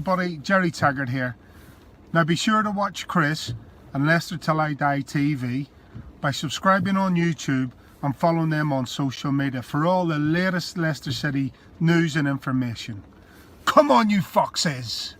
everybody, Jerry Taggart here. Now be sure to watch Chris and Leicester Till I Die TV by subscribing on YouTube and following them on social media for all the latest Leicester City news and information. Come on, you foxes!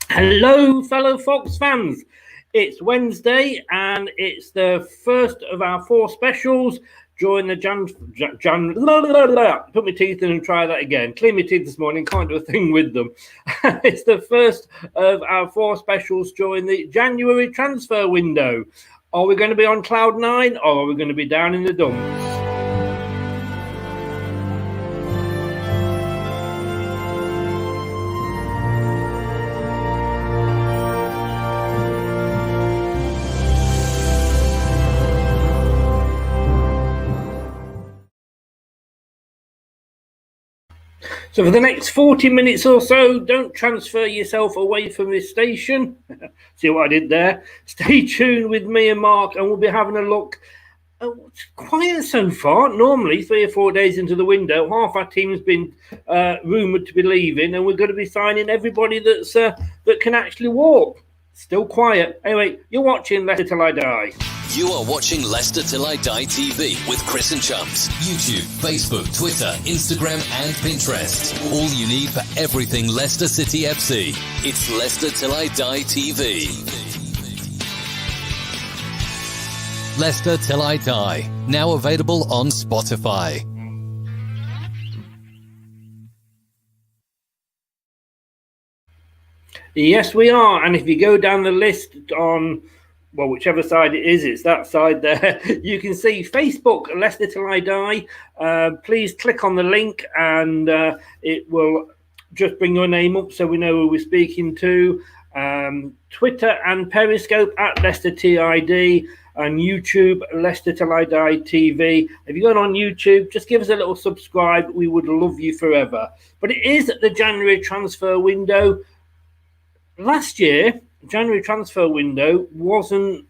Hello, fellow Fox fans. It's Wednesday and it's the first of our 4 specials during the put my teeth in and try that again. Clean my teeth this morning, can't do a thing with them. It's the first of our 4 specials during the January transfer window. Are we going to be on cloud 9 or are we going to be down in the dumps? So for the next 40 minutes or so, don't transfer yourself away from this station. See what I did there? Stay tuned with me and Mark, and we'll be having a look. It's quiet so far. Normally, 3 or 4 days into the window, half our team's been rumoured to be leaving, and we're going to be signing everybody that's that can actually walk. Still quiet. Anyway, you're watching Leicester Till I Die. You are watching Leicester Till I Die TV with Chris and Chums. YouTube, Facebook, Twitter, Instagram and Pinterest. All you need for everything Leicester City FC. It's Leicester Till I Die TV. Leicester Till I Die. Now available on Spotify. Yes, we are. And if you go down the list on, well, whichever side it is, it's that side there. You can see Facebook, Leicester Till I Die. Please click on the link and it will just bring your name up so we know who we're speaking to. Twitter and Periscope at Leicester TID and YouTube, Leicester Till I Die TV. If you're going on YouTube, just give us a little subscribe. We would love you forever. But it is the January transfer window. Last year, January transfer window wasn't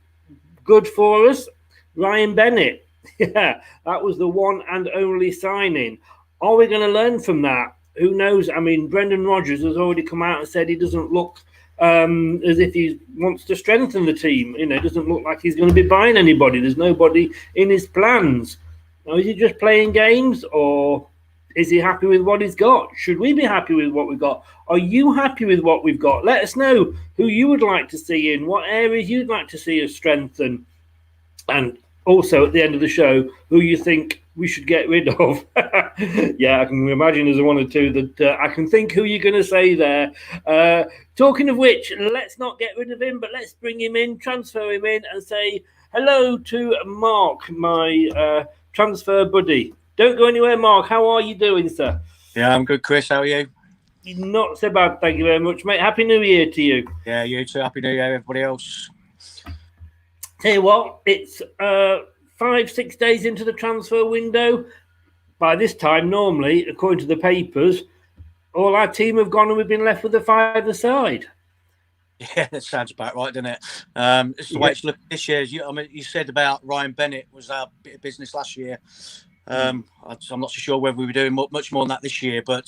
good for us. Ryan Bennett, yeah, that was the one and only signing. Are we going to learn from that? Who knows? I mean, Brendan Rodgers has already come out and said he doesn't look as if he wants to strengthen the team. You know, it doesn't look like he's going to be buying anybody. There's nobody in his plans. Now, is he just playing games or is he happy with what he's got? Should we be happy with what we've got? Are you happy with what we've got? Let us know who you would like to see in, what areas you'd like to see us strengthen. And also at the end of the show, who you think we should get rid of. Yeah, I can imagine there's 1 or 2 that I can think who you're going to say there. Talking of which, let's not get rid of him, but let's bring him in, transfer him in and say hello to Mark, my transfer buddy. Don't go anywhere, Mark. How are you doing, sir? Yeah, I'm good, Chris. How are you? Not so bad, thank you very much, mate. Happy New Year to you. Yeah, you too. Happy New Year, everybody else. Tell you what, it's 5-6 days into the transfer window. By this time, normally, according to the papers, all our team have gone and we've been left with the 5-a-side. Yeah, that sounds about right, doesn't it? It's the way it's looking this year. You said about Ryan Bennett was our bit of business last year. I'm not so sure whether we were doing much more than that this year, but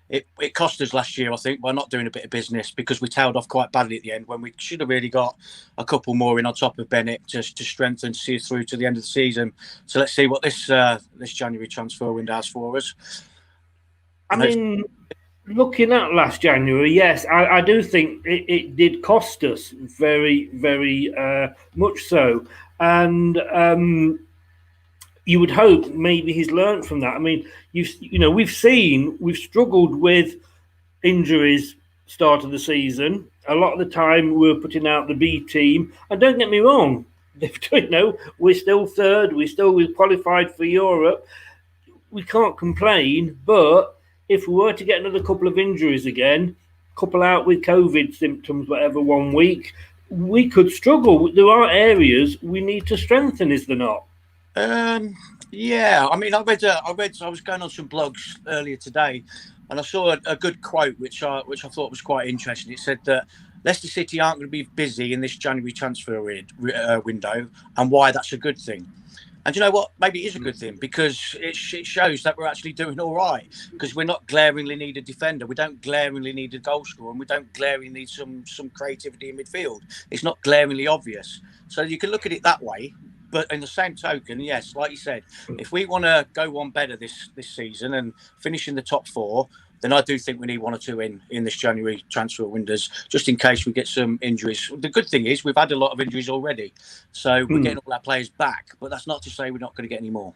it cost us last year, I think, by not doing a bit of business because we tailed off quite badly at the end when we should have really got a couple more in on top of Bennett to strengthen, to see us through to the end of the season. So let's see what this January transfer window has for us. I mean, looking at last January, yes, I do think it did cost us very, very much so. And you would hope maybe he's learned from that. I mean, we've struggled with injuries start of the season. A lot of the time we're putting out the B team. And don't get me wrong, we're still third. We've qualified for Europe. We can't complain. But if we were to get another couple of injuries again, couple out with COVID symptoms, whatever, 1 week, we could struggle. There are areas we need to strengthen, is there not? Yeah, I mean, I was going on some blogs earlier today, and I saw a good quote which I thought was quite interesting. It said that Leicester City aren't going to be busy in this January transfer window, and why that's a good thing. And you know what? Maybe it is a good thing, because it shows that we're actually doing all right, because we're not glaringly need a defender. We don't glaringly need a goal scorer, and we don't glaringly need some creativity in midfield. It's not glaringly obvious. So you can look at it that way. But in the same token, yes, like you said, if we want to go one better this season and finish in the top 4, then I do think we need 1 or 2 in this January transfer windows, just in case we get some injuries. The good thing is we've had a lot of injuries already, so we're getting all our players back. But that's not to say we're not going to get any more.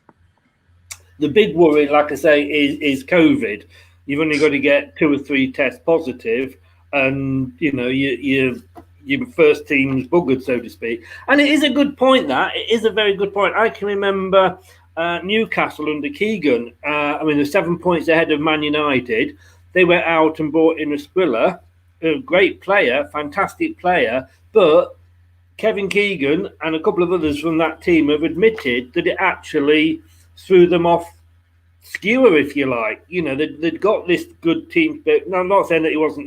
The big worry, like I say, is COVID. You've only got to get 2 or 3 tests positive, and your first team's buggered, so to speak. And it is a good point. It is a very good point. I can remember Newcastle under Keegan. They're 7 points ahead of Man United. They went out and brought in a Skrilla, a great player, fantastic player, but Kevin Keegan and a couple of others from that team have admitted that it actually threw them off skewer, if you like. They'd got this good team spirit. No, I'm not saying that he wasn't,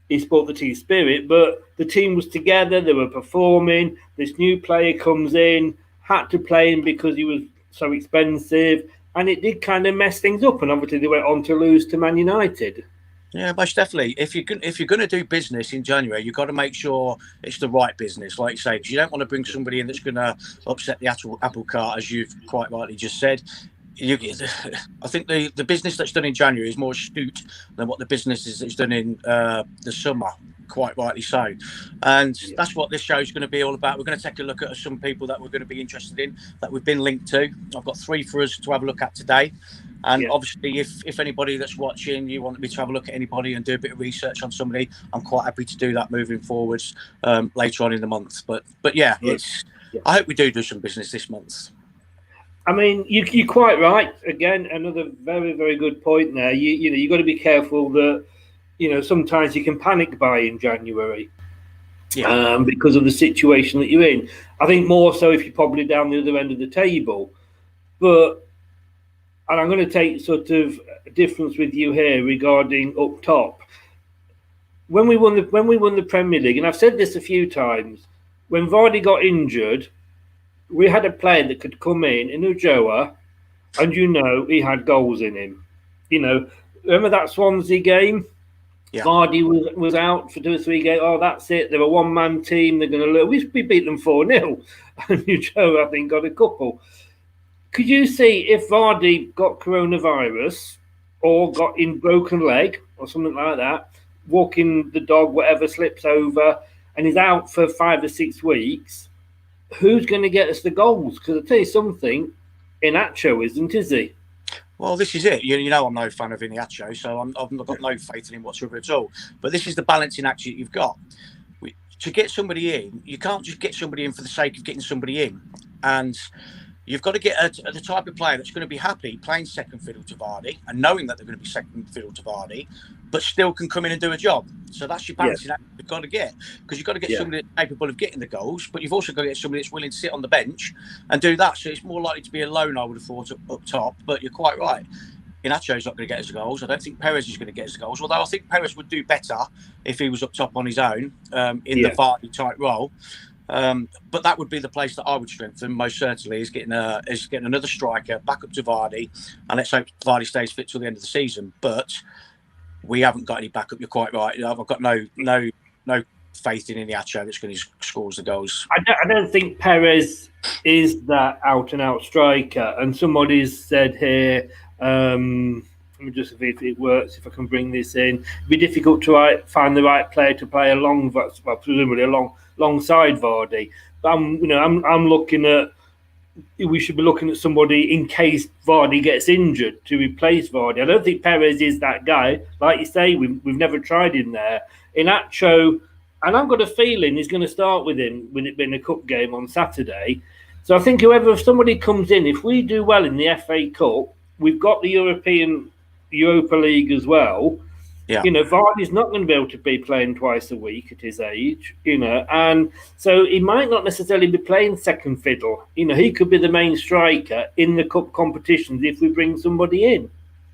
he spoke the team spirit, but the team was together, they were performing. This new player comes in, had to play him because he was so expensive, and it did kind of mess things up. And obviously they went on to lose to Man United. Yeah, most definitely. If you're going to do business in January, you've got to make sure it's the right business, like you say, because you don't want to bring somebody in that's going to upset the apple cart, as you've quite rightly just said. I think the business that's done in January is more astute than what the business is done in the summer, quite rightly so. And that's what this show is going to be all about. We're going to take a look at some people that we're going to be interested in, that we've been linked to. I've got 3 for us to have a look at today. And obviously, if anybody that's watching, you want me to have a look at anybody and do a bit of research on somebody, I'm quite happy to do that moving forwards later on in the month. But I hope we do some business this month. I mean, you're quite right. Again, another very, very good point there. You got to be careful that, sometimes you can panic buy in January because of the situation that you're in. I think more so if you're probably down the other end of the table. And I'm going to take sort of a difference with you here regarding up top. When we won the Premier League, and I've said this a few times, when Vardy got injured, we had a player that could come in Ujoa, and he had goals in him. Remember that Swansea game? Yeah. Vardy was out for 2 or 3 games. Oh, that's it. They're a one-man team. They're going to lose. We beat them 4-0. And Ujoa, I think, got a couple. Could you see if Vardy got coronavirus or got in broken leg or something like that, walking the dog, whatever, slips over, and is out for 5 or 6 weeks, who's going to get us the goals? Because I'll tell you something, Inacho isn't, is he? Well, this is it. I'm no fan of Inacho, so I've got no faith in him whatsoever at all. But this is the balancing act you've got. To get somebody in, you can't just get somebody in for the sake of getting somebody in. And you've got to get the type of player that's going to be happy playing second fiddle to Vardy and knowing that they're going to be second fiddle to Vardy, but still can come in and do a job. So that's your balancing act you've got to get, because you've got to get somebody that's capable of getting the goals, but you've also got to get somebody that's willing to sit on the bench and do that. So it's more likely to be alone, I would have thought, up top. But you're quite right. Inacho's not going to get us goals. I don't think Perez is going to get us goals, although I think Perez would do better if he was up top on his own in the Vardy type role. But that would be the place that I would strengthen most certainly, is getting another striker back up to Vardy, and let's hope Vardy stays fit till the end of the season. But we haven't got any backup. You're quite right. I've got no faith in Inacho that's going to score the goals. I don't think Perez is that out and out striker. And somebody's said here, let me just see if it works, if I can bring this in. It'd be difficult to find the right player to play presumably alongside Vardy. But I'm looking at, we should be looking at somebody in case Vardy gets injured to replace Vardy. I don't think Perez is that guy. Like you say, we've never tried him there. Inacho, and I've got a feeling he's going to start with him with it being a cup game on Saturday. So I think if somebody comes in, if we do well in the FA Cup, we've got the Europa League as well. Yeah. Vardy's not going to be able to be playing twice a week at his age, and so he might not necessarily be playing second fiddle. He could be the main striker in the cup competitions if we bring somebody in.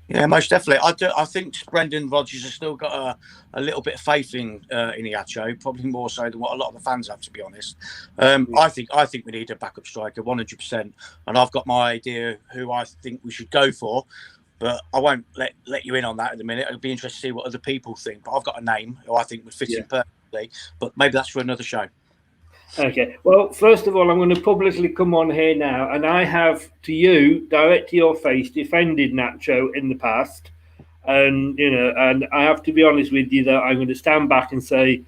Yeah, most definitely. I think Brendan Rodgers has still got a little bit of faith in Iacho, probably more so than what a lot of the fans have, to be honest. I think we need a backup striker, 100%. And I've got my idea who I think we should go for, but I won't let you in on that at the minute. It'll be interesting to see what other people think. But I've got a name who I think would fit in perfectly. But maybe that's for another show. Okay. Well, first of all, I'm going to publicly come on here now, and I have, to you, direct to your face, defended Nacho in the past, and and I have to be honest with you that I'm going to stand back and say,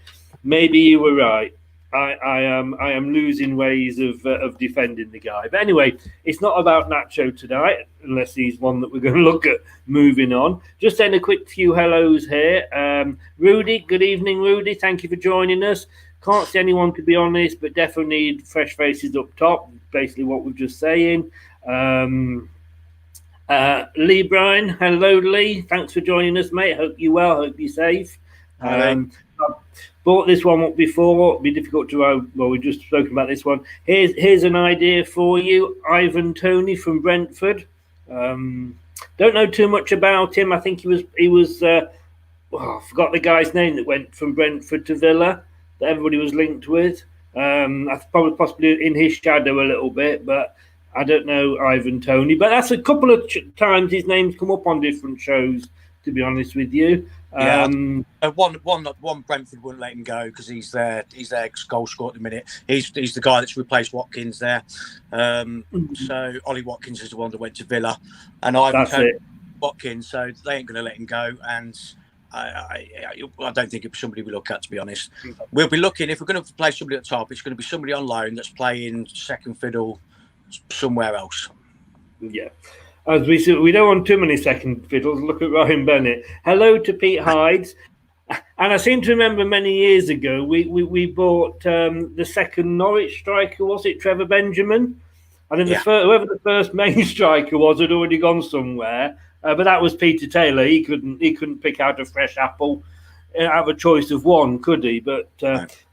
maybe you were right. I am losing ways of defending the guy. But anyway, it's not about Nacho tonight, unless he's one that we're going to look at moving on. Just saying a quick few hellos here. Rudy, good evening, Rudy. Thank you for joining us. Can't see anyone, to be honest, but definitely need fresh faces up top. Basically what we're just saying. Lee Bryan, hello Lee. Thanks for joining us, mate. Hope you're well. Hope you're safe. Bought this one up before. It'd be difficult to. Well, we've just spoken about this one. Here's an idea for you. Ivan Toney from Brentford. Don't know too much about him. I think he was. I forgot the guy's name that went from Brentford to Villa, that everybody was linked with. Probably possibly in his shadow a little bit, but I don't know Ivan Toney. But that's a couple of times his name's come up on different shows, to be honest with you. One Brentford wouldn't let him go because he's their goal scorer at the minute. He's the guy that's replaced Watkins there. So Ollie Watkins is the one that went to Villa, and Ivan Toney, Watkins. So they ain't going to let him go, and I don't think it's somebody we look at, to be honest. We'll be looking, if we're going to play somebody at the top, it's going to be somebody on loan that's playing second fiddle somewhere else. Yeah. As we said, we don't want too many second fiddles. Look at Ryan Bennett. Hello to Pete Hydes. And I seem to remember many years ago, we bought the second Norwich striker, was it Trevor Benjamin? And then whoever the first main striker was had already gone somewhere. But that was Peter Taylor. He couldn't pick out a fresh apple, have a choice of one, could he? But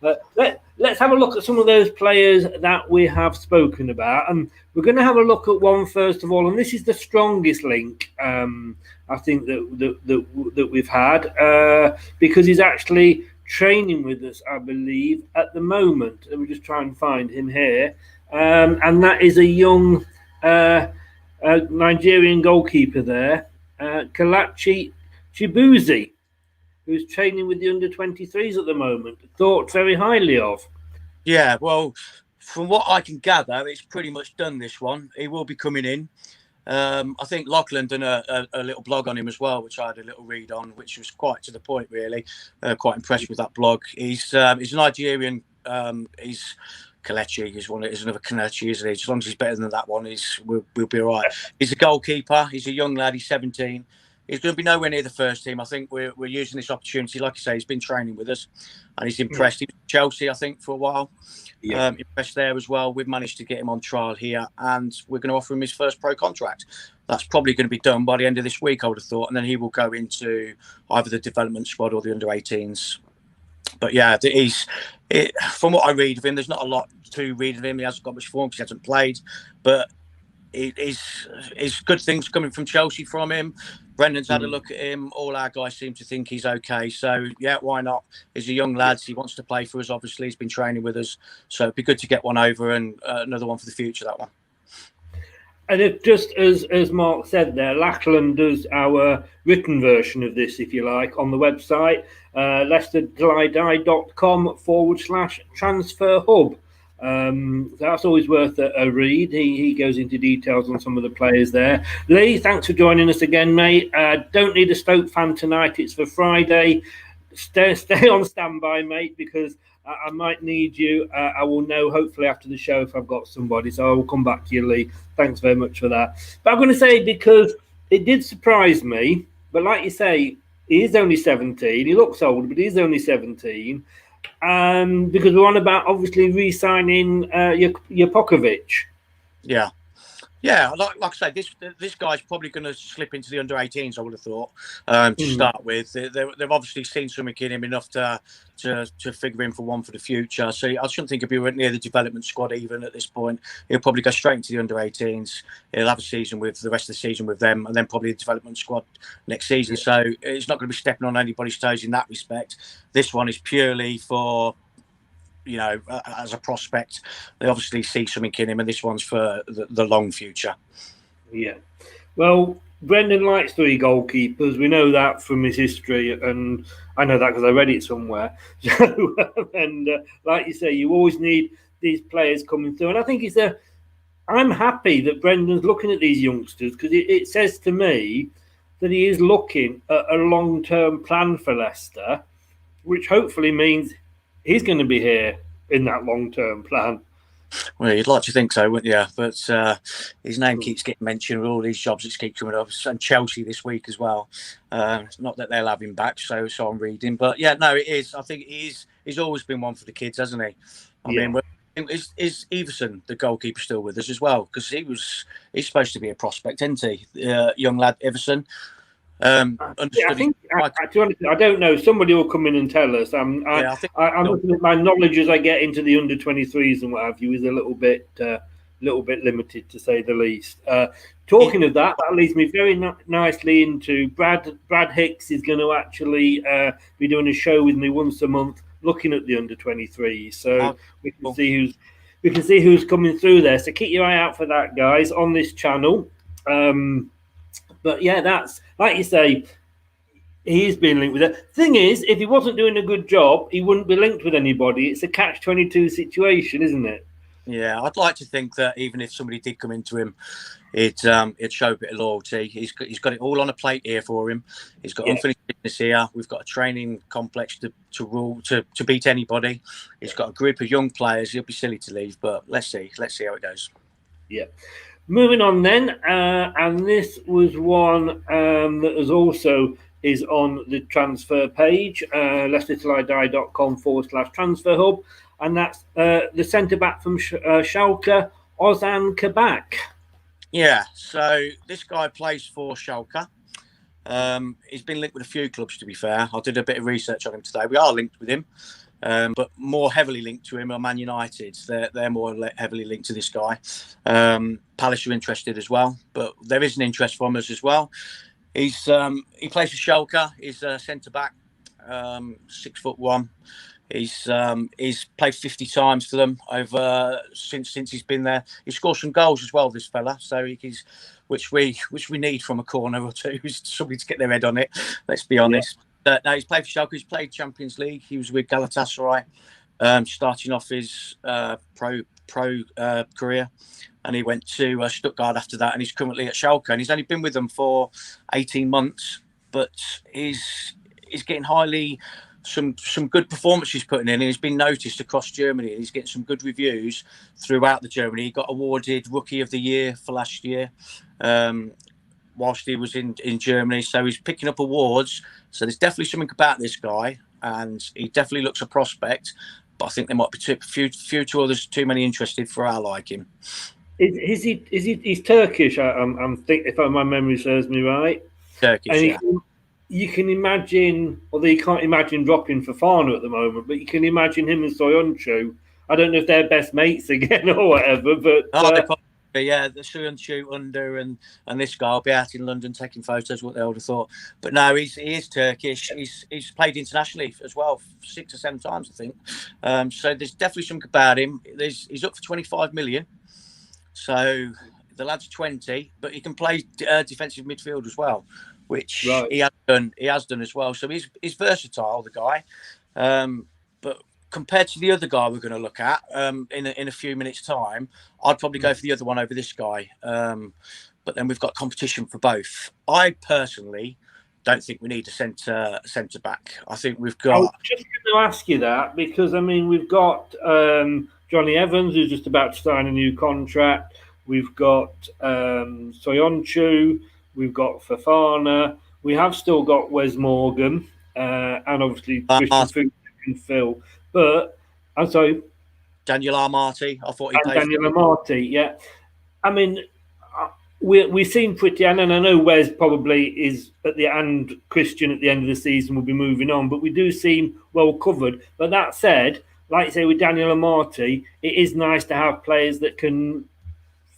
let's have a look at some of those players that we have spoken about, and we're going to have a look at one first of all. And this is the strongest link I think that we've had because he's actually training with us, I believe, at the moment. Let me just try and find him here, and that is a young Nigerian goalkeeper there, Kelechi Chibueze, who's training with the under-23s at the moment, thought very highly of. Yeah, well, from what I can gather, it's pretty much done, this one. He will be coming in. I think Lachlan done a little blog on him as well, which I had a little read on, which was quite to the point, really. Quite impressed with that blog. He's Nigerian. He's Kelechi. He's another Kelechi, isn't he? As long as he's better than that one, we'll be all right. He's a goalkeeper. He's a young lad. He's 17. He's going to be nowhere near the first team. I think we're using this opportunity. Like I say, he's been training with us and he's impressed. He was at Chelsea, I think, for a while. Yeah. Impressed there as well. We've managed to get him on trial here and we're going to offer him his first pro contract. That's probably going to be done by the end of this week, I would have thought. And then he will go into either the development squad or the under-18s. But yeah, from what I read of him, there's not a lot to read of him. He hasn't got much form because he hasn't played. But it's good things coming from Chelsea from him. Brendan's had a look at him. All our guys seem to think he's okay. So, yeah, why not? He's a young lad. He wants to play for us, obviously. He's been training with us. So it'd be good to get one over and another one for the future, that one. And if just as Mark said there, Lachlan does our written version of this, if you like, on the website, leicestertilidie.com/transfer hub. So that's always worth a read. He goes into details on some of the players there. Lee, thanks for joining us again, mate. Don't need a Stoke fan tonight. It's for Friday. Stay on standby, mate, because I might need you. I will know hopefully after the show if I've got somebody. So I will come back to you, Lee. Thanks very much for that. But I'm going to say, because it did surprise me, but like you say, he is only 17. He looks old, but he's only 17. Because we're on about obviously re-signing Japokovic. Yeah. Yeah, like I say, this guy's probably going to slip into the under-18s. I would have thought to start with. They've obviously seen something in him enough to figure him for one for the future. So I shouldn't think he'll be near the development squad even at this point. He'll probably go straight into the under-18s. He'll have a season with the rest of the season with them, and then probably the development squad next season. So it's not going to be stepping on anybody's toes in that respect. This one is purely for, you know, as a prospect. They obviously see something in him, and this one's for the long future. Yeah. Well, Brendan likes 3 goalkeepers. We know that from his history, and I know that because I read it somewhere. So, and like you say, you always need these players coming through. And I think I'm happy that Brendan's looking at these youngsters, because it says to me that he is looking at a long-term plan for Leicester, which hopefully means he's going to be here in that long-term plan. Well, you'd like to think so, wouldn't you? But his name keeps getting mentioned with all these jobs that keep coming up, and Chelsea this week as well. Not that they'll have him back, so I'm reading. But yeah, no, it is. I think he's always been one for the kids, hasn't he? I mean, is Everson, the goalkeeper, still with us as well? Because he's supposed to be a prospect, isn't he? Young lad, Everson. I think I don't know. Somebody will come in and tell us. I'm looking at my knowledge as I get into the under 23s and what have you is a little bit limited, to say the least. Talking of that leads me very nicely into Brad Hicks is going to actually be doing a show with me once a month, looking at the under 23s. So we can see who's coming through there. So keep your eye out for that, guys, on this channel. But yeah, that's, like you say, he's been linked with it. Thing is, if he wasn't doing a good job, he wouldn't be linked with anybody. It's a catch-22 situation, isn't it? Yeah, I'd like to think that even if somebody did come into him, it'd show a bit of loyalty. He's got it all on a plate here for him. He's got unfinished business here. We've got a training complex to beat anybody. He's got a group of young players. He'll be silly to leave, but let's see how it goes. Yeah. Moving on then, and this was one that is on the transfer page, LeicesterTillIDie.com/transfer hub, and that's the centre-back from Schalke, Ozan Kabak. Yeah, so this guy plays for Schalke. He's been linked with a few clubs, to be fair. I did a bit of research on him today. We are linked with him. But more heavily linked to him are Man United. They're more heavily linked to this guy. Palace are interested as well, but there is an interest from us as well. He plays for Schalke. He's a centre back, 6'1". He's played 50 times for them over since he's been there. He scored some goals as well, this fella. So he's which we need from a corner or two. Somebody to get their head on it. Let's be honest. Yeah. No, he's played for Schalke. He's played Champions League. He was with Galatasaray, starting off his pro career, and he went to Stuttgart after that. And he's currently at Schalke, and he's only been with them for 18 months. But he's getting some good performances putting in, and he's been noticed across Germany. And he's getting some good reviews throughout the Germany. He got awarded Rookie of the Year for last year. Whilst he was in Germany, so he's picking up awards. So there's definitely something about this guy, and he definitely looks a prospect. But I think there might be few others too many interested for our liking. He's Turkish? I'm think if my memory serves me right. Turkish. And you can imagine, although you can't imagine dropping Fofana at the moment, but you can imagine him and Soyuncu. I don't know if they're best mates again or whatever, but. Yeah, the Soyuncu under and this guy will be out in London taking photos, what they would have thought. But no, he is Turkish. He's played internationally as well 6 or 7 times, I think. So there's definitely something about him. He's up for 25 million. So the lad's 20, but he can play defensive midfield as well, which he has done. He has done as well. So he's versatile, the guy. But compared to the other guy we're going to look at in a few minutes' time, I'd probably go for the other one over this guy. But then we've got competition for both. I personally don't think we need a centre back. I think we've got. I was just going to ask you that because I mean we've got Johnny Evans who's just about to sign a new contract. We've got Soyuncu. We've got Fofana. We have still got Wes Morgan and obviously Christian Fuchs and Phil. But I'm sorry, Daniel Armati. I thought he played. Daniel Armati, yeah. I mean, we seem pretty, and I know Wes probably is at the end, Christian at the end of the season will be moving on, but we do seem well covered. But that said, like you say with Daniel Amati, it is nice to have players that can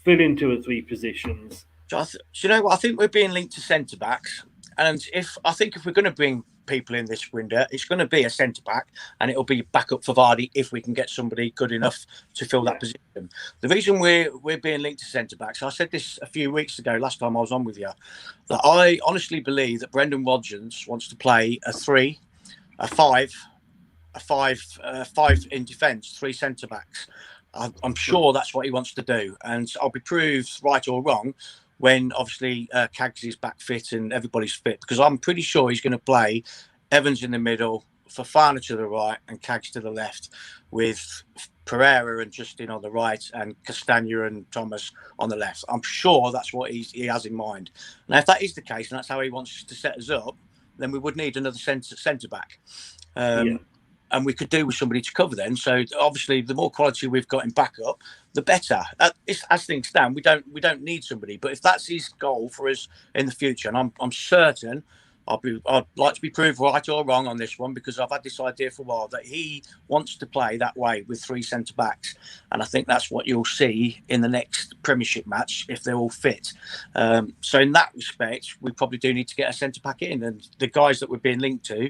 fill in 2 or 3 positions. Do you know what? I think we're being linked to centre backs, and if we're going to bring people in this window, it's going to be a centre back, and it'll be backup for Vardy if we can get somebody good enough to fill that position. The reason we're being linked to centre backs, I said this a few weeks ago, last time I was on with you, that I honestly believe that Brendan Rodgers wants to play a 3, a 5 in defence, 3 centre backs. I'm sure that's what he wants to do, and I'll be proved right or wrong when obviously Cags is back fit and everybody's fit, because I'm pretty sure he's going to play Evans in the middle, Fofana to the right and Cags to the left, with Pereira and Justin on the right and Castagna and Thomas on the left. I'm sure that's what he has in mind. Now, if that is the case and that's how he wants to set us up, then we would need another centre back. And we could do with somebody to cover then. So obviously, the more quality we've got in backup, the better. As things stand, we don't need somebody. But if that's his goal for us in the future, and I'm certain, I'd like to be proved right or wrong on this one, because I've had this idea for a while that he wants to play that way with 3 centre backs, and I think that's what you'll see in the next Premiership match if they're all fit. So in that respect, we probably do need to get a centre back in, and the guys that we're being linked to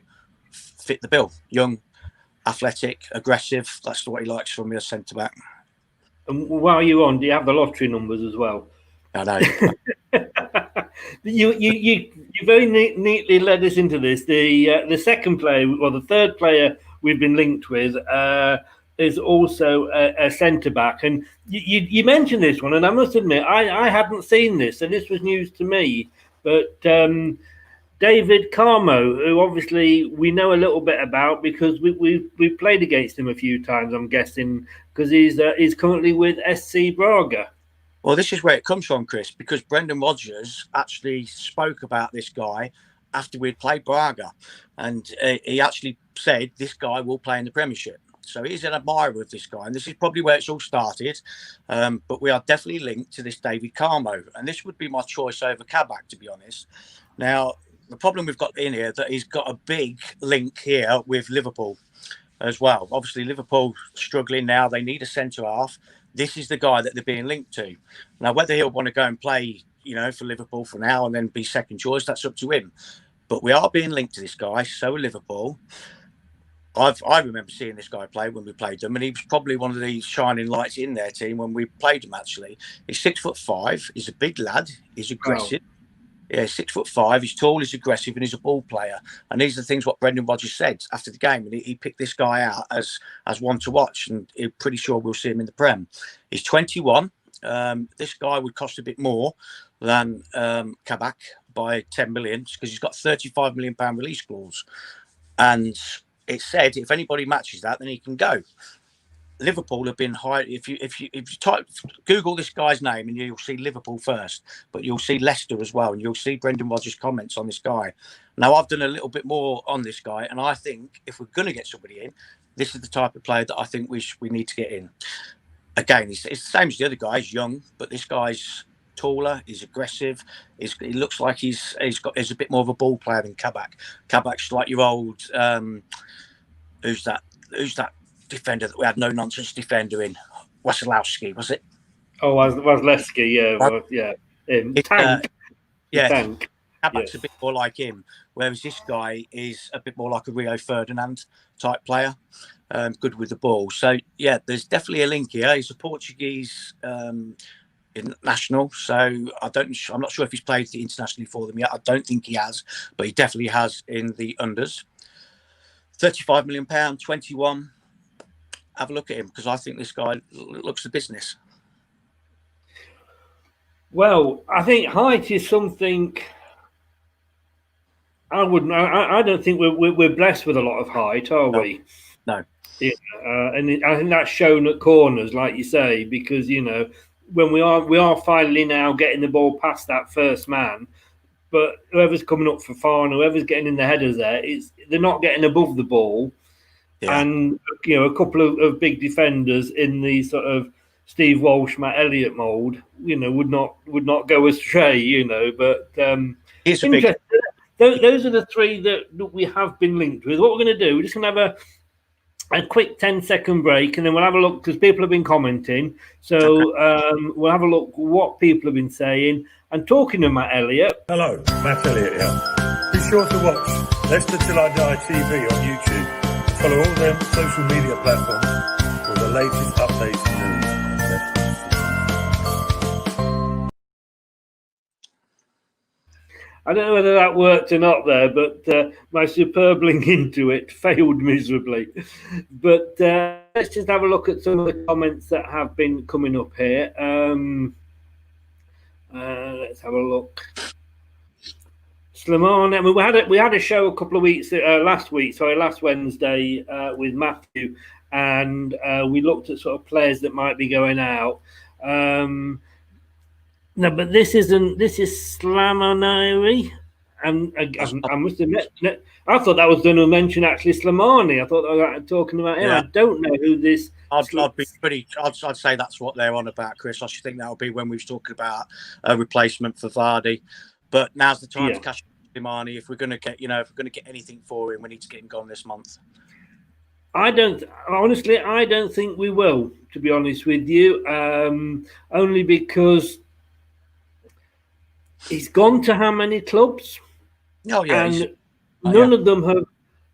fit the bill. Young, athletic, aggressive. That's what he likes from me as centre back. And while you're on, do you have the lottery numbers as well? I know. You very neatly led us into this. The second player, or the third player we've been linked with, is also a centre back, and you mentioned this one, and I must admit I hadn't seen this, so this was news to me. But David Carmo, who obviously we know a little bit about because we've played against him a few times, I'm guessing, because he's currently with SC Braga. Well, this is where it comes from, Chris, because Brendan Rodgers actually spoke about this guy after we'd played Braga, and he actually said this guy will play in the Premiership. So he's an admirer of this guy, and this is probably where it's all started. But we are definitely linked to this David Carmo, and this would be my choice over Kabak, to be honest. Now, the problem we've got in here that he's got a big link here with Liverpool as well. Obviously, Liverpool struggling now. They need a centre-half. This is the guy that they're being linked to. Now, whether he'll want to go and play, for Liverpool for now and then be second choice, that's up to him. But we are being linked to this guy, so Liverpool. I remember seeing this guy play when we played them, and he was probably one of the shining lights in their team when we played him, actually. He's 6'5". He's a big lad. He's aggressive. Oh. Yeah, 6'5". He's tall, he's aggressive, and he's a ball player. And these are the things what Brendan Rodgers said after the game. And he picked this guy out as one to watch, and I'm pretty sure we'll see him in the Prem. He's 21. This guy would cost a bit more than Kabak by 10 million, because he's got £35 million release clause. And it said if anybody matches that, then he can go. Liverpool have been high. If you type Google this guy's name, and you'll see Liverpool first, but you'll see Leicester as well, and you'll see Brendan Rodgers' comments on this guy. Now, I've done a little bit more on this guy, and I think if we're going to get somebody in, this is the type of player that I think we need to get in. Again, it's the same as the other guy. He's young, but this guy's taller. He's aggressive. He looks like he's a bit more of a ball player than Kabak. Kabak's like your old. Who's that defender that we had no nonsense defender in? Wasilowski, was it? Oh, Wasilowski, yeah. Tank. Tank. Kabak's a bit more like him, whereas this guy is a bit more like a Rio Ferdinand type player, good with the ball. So yeah, there's definitely a link here. He's a Portuguese international, so I'm not sure if he's played internationally for them yet. I don't think he has, but he definitely has in the unders. £35 million, 21. Have a look at him, because I think this guy looks the business. Well, I think height is something I don't think we're blessed with a lot of height, are we? No. Yeah, and I think that's shown at corners, like you say, because when we are finally now getting the ball past that first man, but whoever's coming up for far and whoever's getting in the headers there, they're not getting above the ball. Yeah. And a couple of big defenders in the sort of Steve Walsh, Matt Elliott mould, would not go astray, But It's a big. interesting. Those are the three that we have been linked with. What we're going to do, we're just going to have a quick 10-second break, and then we'll have a look because people have been commenting. So we'll have a look what people have been saying. And talking to Matt Elliott. Hello, Matt Elliott here. Be sure to watch Leicester Till I Die TV on YouTube. Follow all their social media platforms for the latest updates and news. I don't know whether that worked or not there, but my superb link into it failed miserably. But let's just have a look at some of the comments that have been coming up here. Let's have a look. Slimane, I mean, we had a show a couple of weeks last Wednesday with Matthew, and we looked at sort of players that might be going out. No, but this is Slimane, and I must admit, I thought that was going to mention actually Slimane. I thought they were talking about him. Yeah. I don't know who this. I'd say that's what they're on about, Chris. I should think that would be when we was talking about a replacement for Vardy. But now's the time to cash Slimane. If we're going to get anything for him, we need to get him gone this month. I don't think we will, to be honest with you. Only because he's gone to how many clubs? Oh yeah, and none of them have.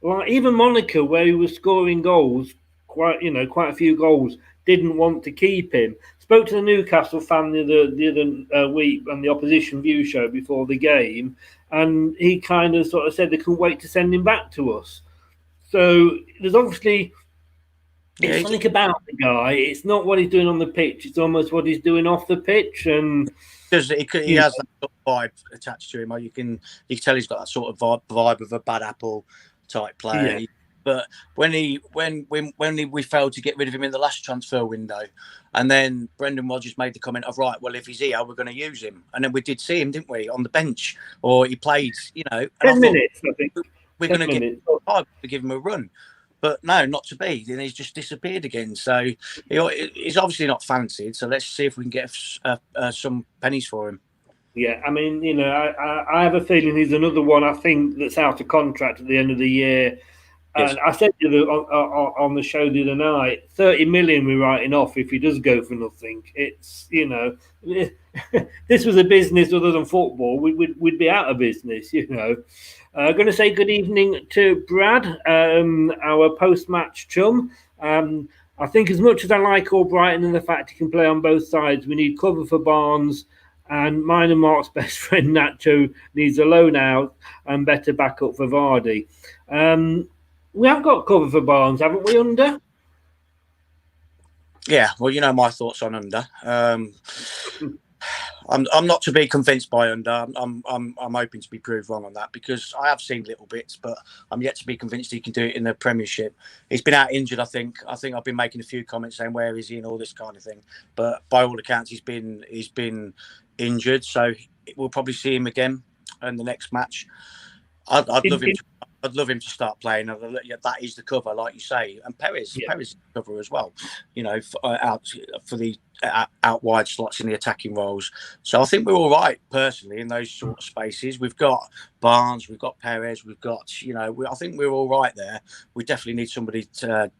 Like even Monaco, where he was scoring goals, quite a few goals, didn't want to keep him. Spoke to the Newcastle fan the other week on the Opposition View show before the game, and he kind of sort of said they couldn't wait to send him back to us. So there's obviously something about the guy. It's not what he's doing on the pitch; it's almost what he's doing off the pitch, and. He has that sort of vibe attached to him. You can tell he's got that sort of vibe of a bad apple type player. Yeah. But when we failed to get rid of him in the last transfer window, and then Brendan Rodgers made the comment of right, well if he's here, we're going to use him, and then we did see him, didn't we, on the bench, or he played, 10 minutes. I think we're going to get time to give him a run. But no, not to be. Then he's just disappeared again. So he's obviously not fancied. So let's see if we can get some pennies for him. Yeah, I mean, I have a feeling he's another one. I think that's out of contract at the end of the year. Yes. And I said on the show the other night, 30 million we're writing off if he does go for nothing. It's this was a business other than football, we'd be out of business. Going to say good evening to Brad, our post-match chum. I think as much as I like Albrighton and the fact he can play on both sides, we need cover for Barnes, and mine and Mark's best friend Nacho needs a loan out and better backup for Vardy. We have got cover for Barnes, haven't we, Under? Yeah, well, my thoughts on Under. I'm not to be convinced by Under. I'm hoping to be proved wrong on that because I have seen little bits, but I'm yet to be convinced he can do it in the Premiership. He's been out injured, I think. I've been making a few comments saying where is he and all this kind of thing. But by all accounts, he's been injured, so we'll probably see him again in the next match. I'd love him to start playing. That is the cover, like you say, and Perez is the cover as well. Out for the out wide slots in the attacking roles. So I think we're all right personally in those sort of spaces. We've got Barnes, we've got Perez, we've got I think we're all right there. We definitely need somebody to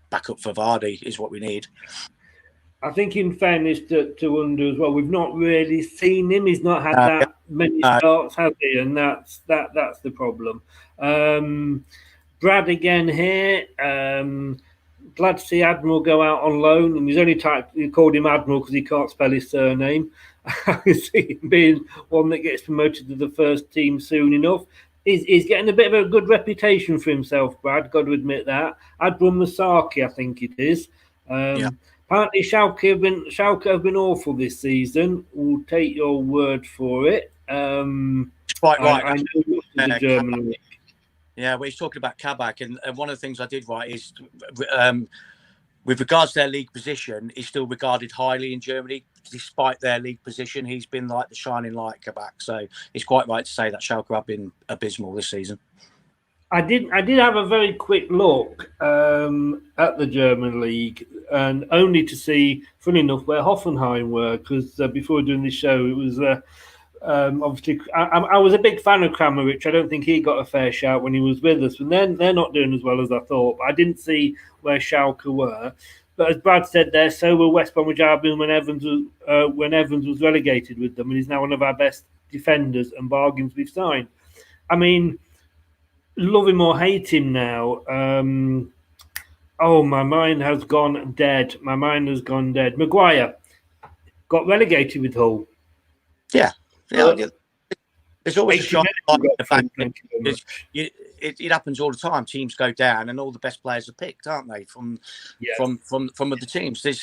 back up for Vardy is what we need. I think, in fairness to Under as well, we've not really seen him. He's not had that many starts, has he? And that's the problem. Brad again here. Glad to see Admiral go out on loan, and he called him Admiral because he can't spell his surname. I can see him being one that gets promoted to the first team soon enough. He's getting a bit of a good reputation for himself, Brad. Got to admit that. Admiral Masaki, I think it is. Apparently, Schalke have been awful this season. We'll take your word for it. Quite right. I know the German. Yeah, well, he's talking about Kabak, and one of the things I did write is, with regards to their league position, he's still regarded highly in Germany, despite their league position. He's been like the shining light, Kabak. So it's quite right to say that Schalke have been abysmal this season. I did have a very quick look at the German league, and only to see, funny enough, where Hoffenheim were, because before doing this show, it was obviously I was a big fan of Kramaric. I don't think he got a fair shout when he was with us, and they're not doing as well as I thought. But I didn't see where Schalke were. But as Brad said there, so were West Bromwich Albion when Evans was relegated with them, and he's now one of our best defenders and bargains we've signed. I mean, love him or hate him now. My mind has gone dead. Maguire got relegated with Hull. Yeah. There's always a shot. It happens all the time. Teams go down, and all the best players are picked, aren't they? From other teams. They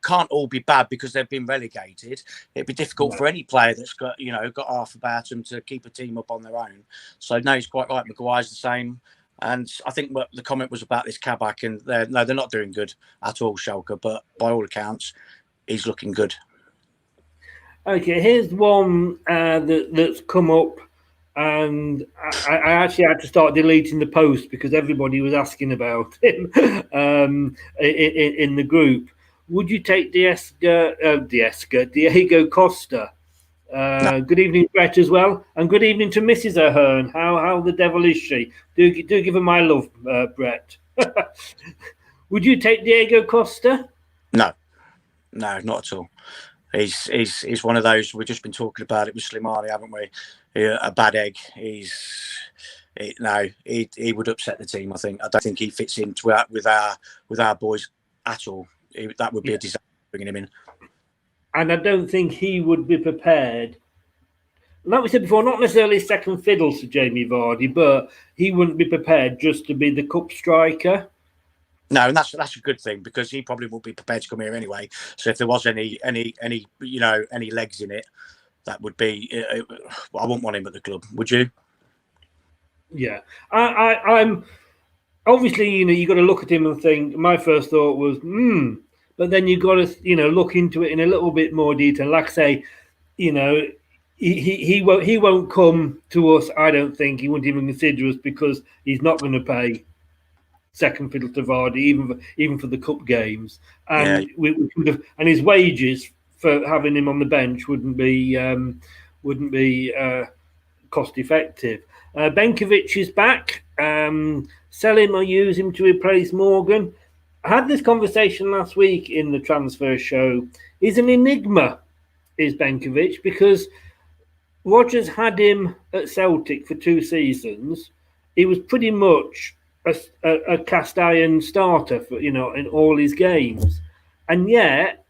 can't all be bad because they've been relegated. It'd be difficult for any player that's got half about them to keep a team up on their own. So no, he's quite right. Maguire's the same. And I think what the comment was about this Kabak, and they're not doing good at all, Schalke. But by all accounts, he's looking good. Okay, here's one that's come up. And I actually had to start deleting the post because everybody was asking about him in the group. Would you take Diego Costa? No. Good evening, Brett, as well, and good evening to Mrs. Ahern. How the devil is she? Do give her my love, Brett. Would you take Diego Costa? No, not at all. He's one of those. We've just been talking about it with Slimani, haven't we? A bad egg. He would upset the team. I think. I don't think he fits in with our boys at all. That would be a disaster bringing him in. And I don't think he would be prepared. Like we said before, not necessarily second fiddle to Jamie Vardy, but he wouldn't be prepared just to be the cup striker. No, and that's a good thing because he probably won't be prepared to come here anyway. So if there was any legs in it, that would be. I wouldn't want him at the club. Would you? Yeah, I'm obviously you got to look at him and think. My first thought was, but then you got to look into it in a little bit more detail. Like I say, he won't come to us. I don't think he won't even consider us because he's not going to pay second fiddle to Vardy, even for the cup games, and we could have, and his wages for having him on the bench wouldn't be cost effective. Benkovic is back. Sell him or use him to replace Morgan. I had this conversation last week in the transfer show. He's an enigma, is Benkovic, because Rodgers had him at Celtic for 2 seasons. He was pretty much a cast iron starter for in all his games, and yet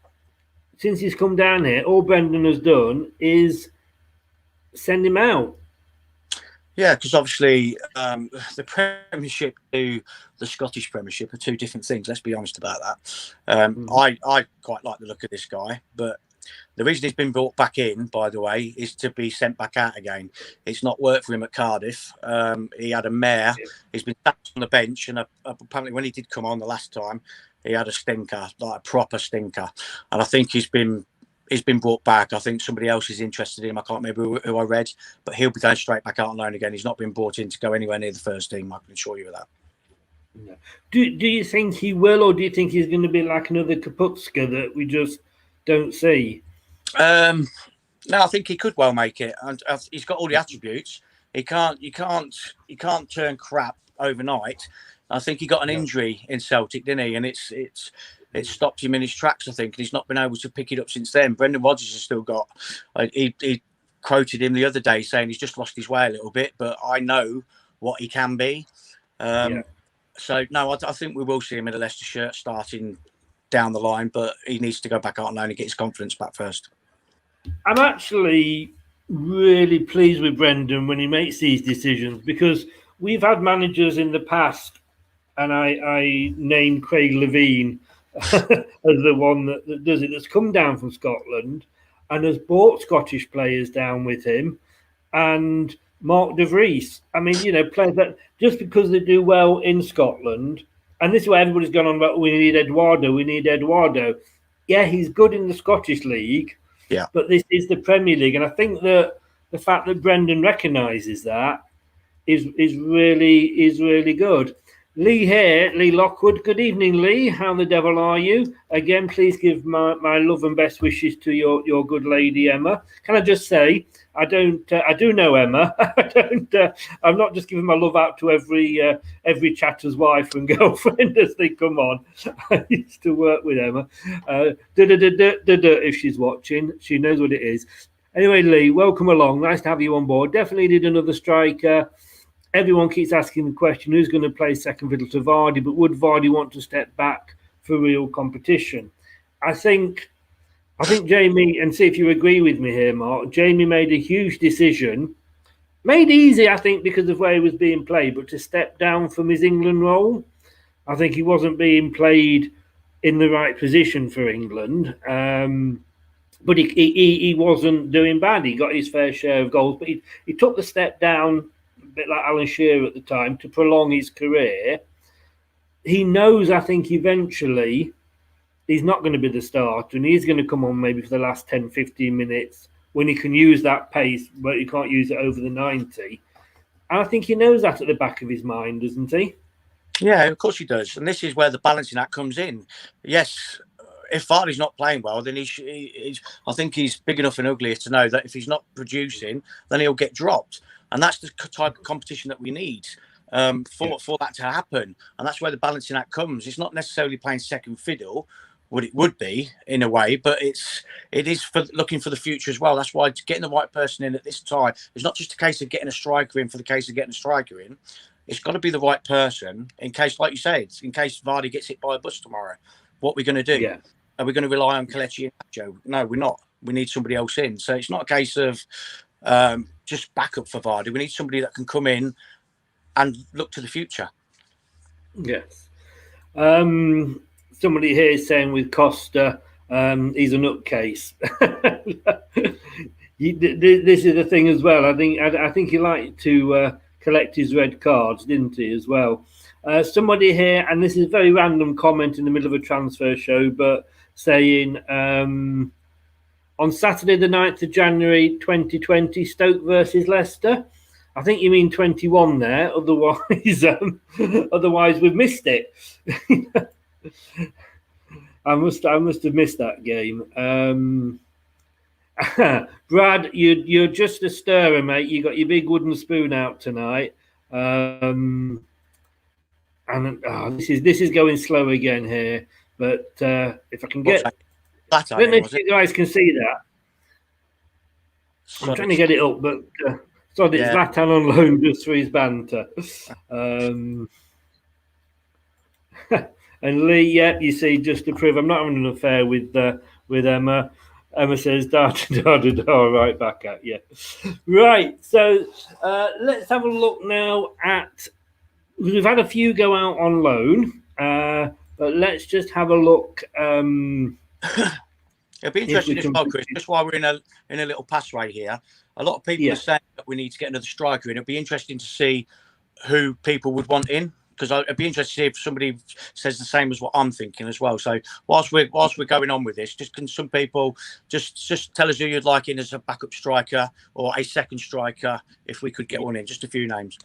since he's come down here, all Brendan has done is send him out. Yeah, because obviously the Premiership to the Scottish Premiership are 2 different things. Let's be honest about that. I quite like the look of this guy, but the reason he's been brought back in, by the way, is to be sent back out again. It's not worked for him at Cardiff. He had a mare. He's been sat on the bench, and apparently when he did come on the last time, he had a stinker, like a proper stinker. And I think he's been brought back. I think somebody else is interested in him. I can't remember who I read, but he'll be going straight back out on loan again. He's not been brought in to go anywhere near the first team. I can assure you of that. No. Do you think he will, or do you think he's going to be like another Kaputska that we just don't see? No, I think he could well make it, and he's got all the attributes. You can't turn crap overnight. I think he got an injury in Celtic, didn't he? And it stopped him in his tracks, I think. And he's not been able to pick it up since then. Brendan Rodgers has still got. He quoted him the other day saying he's just lost his way a little bit, but I know what he can be. So no, I think we will see him in a Leicester shirt starting down the line, but he needs to go back out on loan and get his confidence back first. I'm actually really pleased with Brendan when he makes these decisions, because we've had managers in the past, and I named Craig Levine as the one that does it, that's come down from Scotland and has brought Scottish players down with him, and Mark de Vries. I mean, players that just because they do well in Scotland, and this is why everybody's gone on about we need Eduardo. Yeah, he's good in the Scottish League. Yeah. But this is the Premier League. And I think that the fact that Brendan recognises that, is really good. Lee here, Lee Lockwood. Good evening, Lee. How the devil are you? Again, please give my love and best wishes to your good lady Emma. Can I just say, I do know Emma. I'm not just giving my love out to every chatter's wife and girlfriend as they come on. I used to work with Emma. If she's watching, she knows what it is. Anyway, Lee, welcome along. Nice to have you on board. Definitely need another striker. Everyone keeps asking the question, who's going to play second fiddle to Vardy, but would Vardy want to step back for real competition? I think Jamie, and see if you agree with me here, Mark, Jamie made a huge decision, made easy, I think, because of where he was being played, but to step down from his England role. I think he wasn't being played in the right position for England, but he wasn't doing bad. He got his fair share of goals, but he took the step down, a bit like Alan Shearer at the time, to prolong his career. He knows, I think, eventually he's not going to be the starter, and he's going to come on maybe for the last 10, 15 minutes when he can use that pace, but he can't use it over the 90. And I think he knows that at the back of his mind, doesn't he? Yeah, of course he does. And this is where the balancing act comes in. Yes, if Vardy's not playing well, then I think he's big enough and ugly to know that if he's not producing, then he'll get dropped. And that's the type of competition that we need for that to happen. And that's where the balancing act comes. It's not necessarily playing second fiddle, what it would be in a way, but it is for looking for the future as well. That's why getting the right person in at this time is not just a case of getting a striker in for the case of getting a striker in. It's got to be the right person in case, like you said, in case Vardy gets hit by a bus tomorrow. What we're going to do? Yeah. Are we going to rely on Kelechi and Nacho? No, we're not. We need somebody else in. So it's not a case of just backup for Vardy. We need somebody that can come in and look to the future. Yes. Somebody here is saying with Costa, he's a nutcase. This is the thing as well. I think he liked to collect his red cards, didn't he, as well? Somebody here, and this is a very random comment in the middle of a transfer show, but saying on Saturday the 9th of January 2020, Stoke versus Leicester. I think you mean 21 there, otherwise we've missed it. I must have missed that game. Brad, you're just a stirrer, mate. You got your big wooden spoon out tonight. And this is going slow again here. But if I can get, I don't know if you guys can see that. I'm trying to get it up, but it's Zlatan on loan just for his banter. And Lee, you see, just to prove I'm not having an affair with Emma. Emma says, da, right back at you. Right, so let's have a look now at... We've had a few go out on loan, but let's just have a look. It'll be interesting as well, Chris, just while we're in a little pass right here. A lot of people are saying that we need to get another striker in. It'll be interesting to see who people would want in, because it'd be interesting to see if somebody says the same as what I'm thinking as well. So whilst we're going on with this, just can some people just tell us who you'd like in as a backup striker or a second striker if we could get one in, just a few names.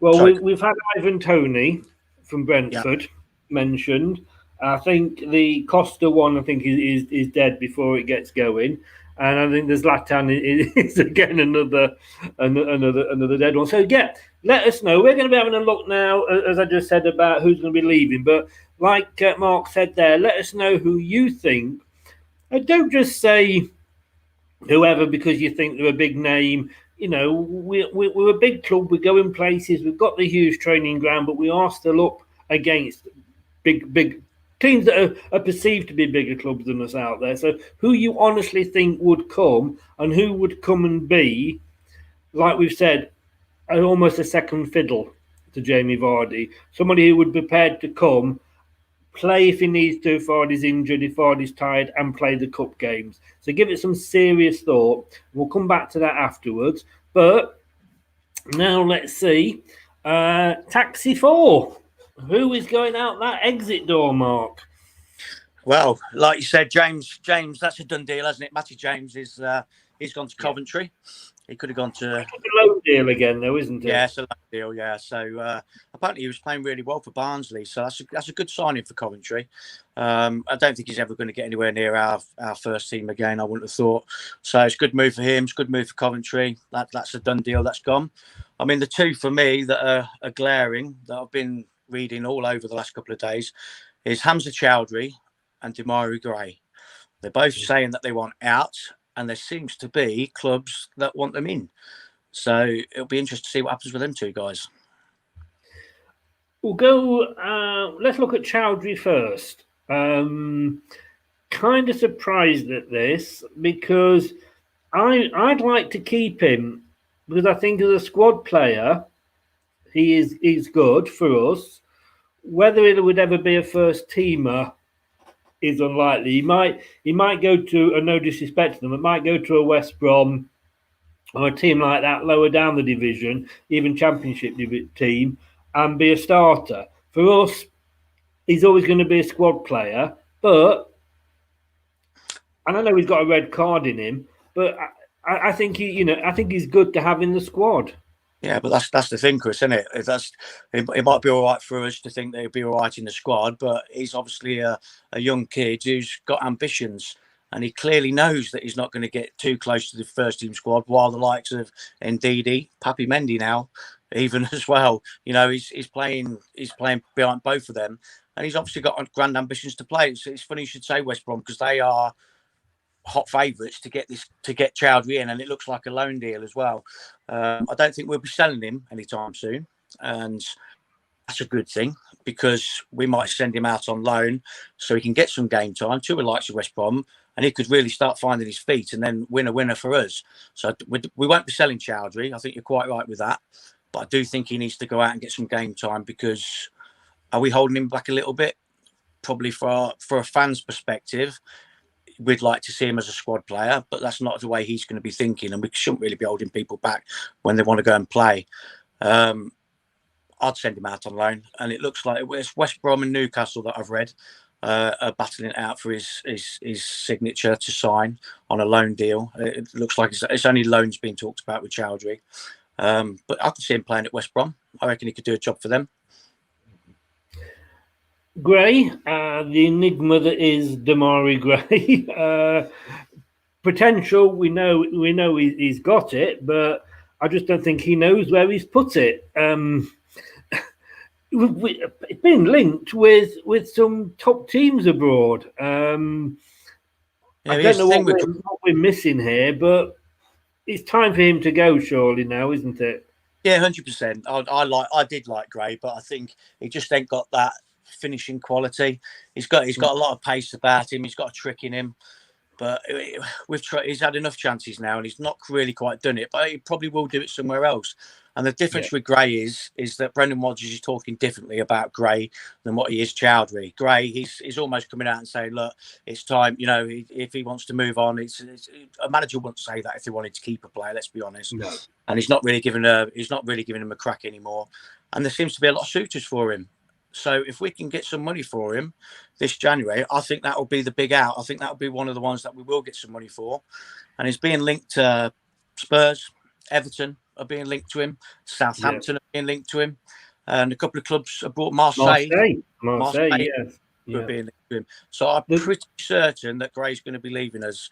Well, we've had Ivan Toney from Brentford mentioned. I think the Costa one, is dead before it gets going, and I think there's Zlatan is again another dead one. So let us know. We're going to be having a look now, as I just said, about who's going to be leaving. But like Mark said there, let us know who you think. Don't just say whoever because you think they're a big name. You know, we're a big club. We're going places. We've got the huge training ground, but we are still up against big teams that are perceived to be bigger clubs than us out there. So who you honestly think would come and who would come and be, like we've said, almost a second fiddle to Jamie Vardy. Somebody who would be prepared to come, play if he needs to, if Vardy's injured, if Vardy's tired, and play the cup games. So give it some serious thought. We'll come back to that afterwards. But now let's see. Taxi 4. Who is going out that exit door, Mark? Well, like you said, James, that's a done deal, hasn't it? Matty James is He's gone to Coventry. He could have gone to It's a loan deal again, though, isn't it? Yeah, it's a loan deal. Yeah, so apparently he was playing really well for Barnsley, so that's a good signing for Coventry. I don't think he's ever going to get anywhere near our first team again. I wouldn't have thought. So it's a good move for him. It's a good move for Coventry. That's a done deal. That's gone. I mean, the two for me that are glaring that I've been reading all over the last couple of days is Hamza Chowdhury and Demarai Gray. They're both saying that they want out, and there seems to be clubs that want them in. So it'll be interesting to see what happens with them two guys. We'll go. Let's look at Chowdhury first. Kind of surprised at this because I'd like to keep him because I think as a squad player, he's good for us. Whether it would ever be a first teamer is unlikely. He might go to, and no disrespect to them, it might go to a West Brom or a team like that lower down the division, even Championship team, and be a starter. For us, he's always going to be a squad player, but, and I know he's got a red card in him, but I think I think he's good to have in the squad. Yeah, but that's the thing, Chris, isn't it? It might be all right for us to think that he'll be all right in the squad, but he's obviously a young kid who's got ambitions. And he clearly knows that he's not going to get too close to the first team squad, while the likes of Ndidi, Papi Mendy now, even as well. He's playing behind both of them, and he's obviously got grand ambitions to play. It's funny you should say West Brom because they are hot favourites to get Chowdhury in, and it looks like a loan deal as well. I don't think we'll be selling him anytime soon, and that's a good thing because we might send him out on loan so he can get some game time to the likes of West Brom. And he could really start finding his feet and then win a winner for us. So we won't be selling Chowdhury. I think you're quite right with that. But I do think he needs to go out and get some game time because are we holding him back a little bit? Probably for a fan's perspective, we'd like to see him as a squad player, but that's not the way he's going to be thinking. And we shouldn't really be holding people back when they want to go and play. I'd send him out on loan. And it looks like it's West Brom and Newcastle that I've read. Are battling it out for his signature to sign on a loan deal. It looks like it's only loans being talked about with Chowdhury. But I can see him playing at West Brom. I reckon he could do a job for them. Gray, the enigma that is Demarai Gray. Potential, we know he's got it, but I just don't think he knows where he's put it. It's been linked with some top teams abroad. I don't know what we're missing here, but it's time for him to go, surely now, isn't it? Yeah, 100%. I did like Gray, but I think he just ain't got that finishing quality. He's got a lot of pace about him. He's got a trick in him, but he's had enough chances now, and he's not really quite done it. But he probably will do it somewhere else. And the difference with Gray is that Brendan Rodgers is talking differently about Gray than what he is Chowdhury. Gray, he's almost coming out and saying, look, it's time, if he wants to move on, it's a manager wouldn't say that if they wanted to keep a player, let's be honest. No. And he's not really giving him a crack anymore. And there seems to be a lot of suitors for him. So if we can get some money for him this January, I think that will be the big out. I think that will be one of the ones that we will get some money for. And he's being linked to Spurs, Everton are being linked to him, Southampton are being linked to him, and a couple of clubs have brought Marseille, yes. Are being linked to him. So I'm pretty certain that Gray's going to be leaving us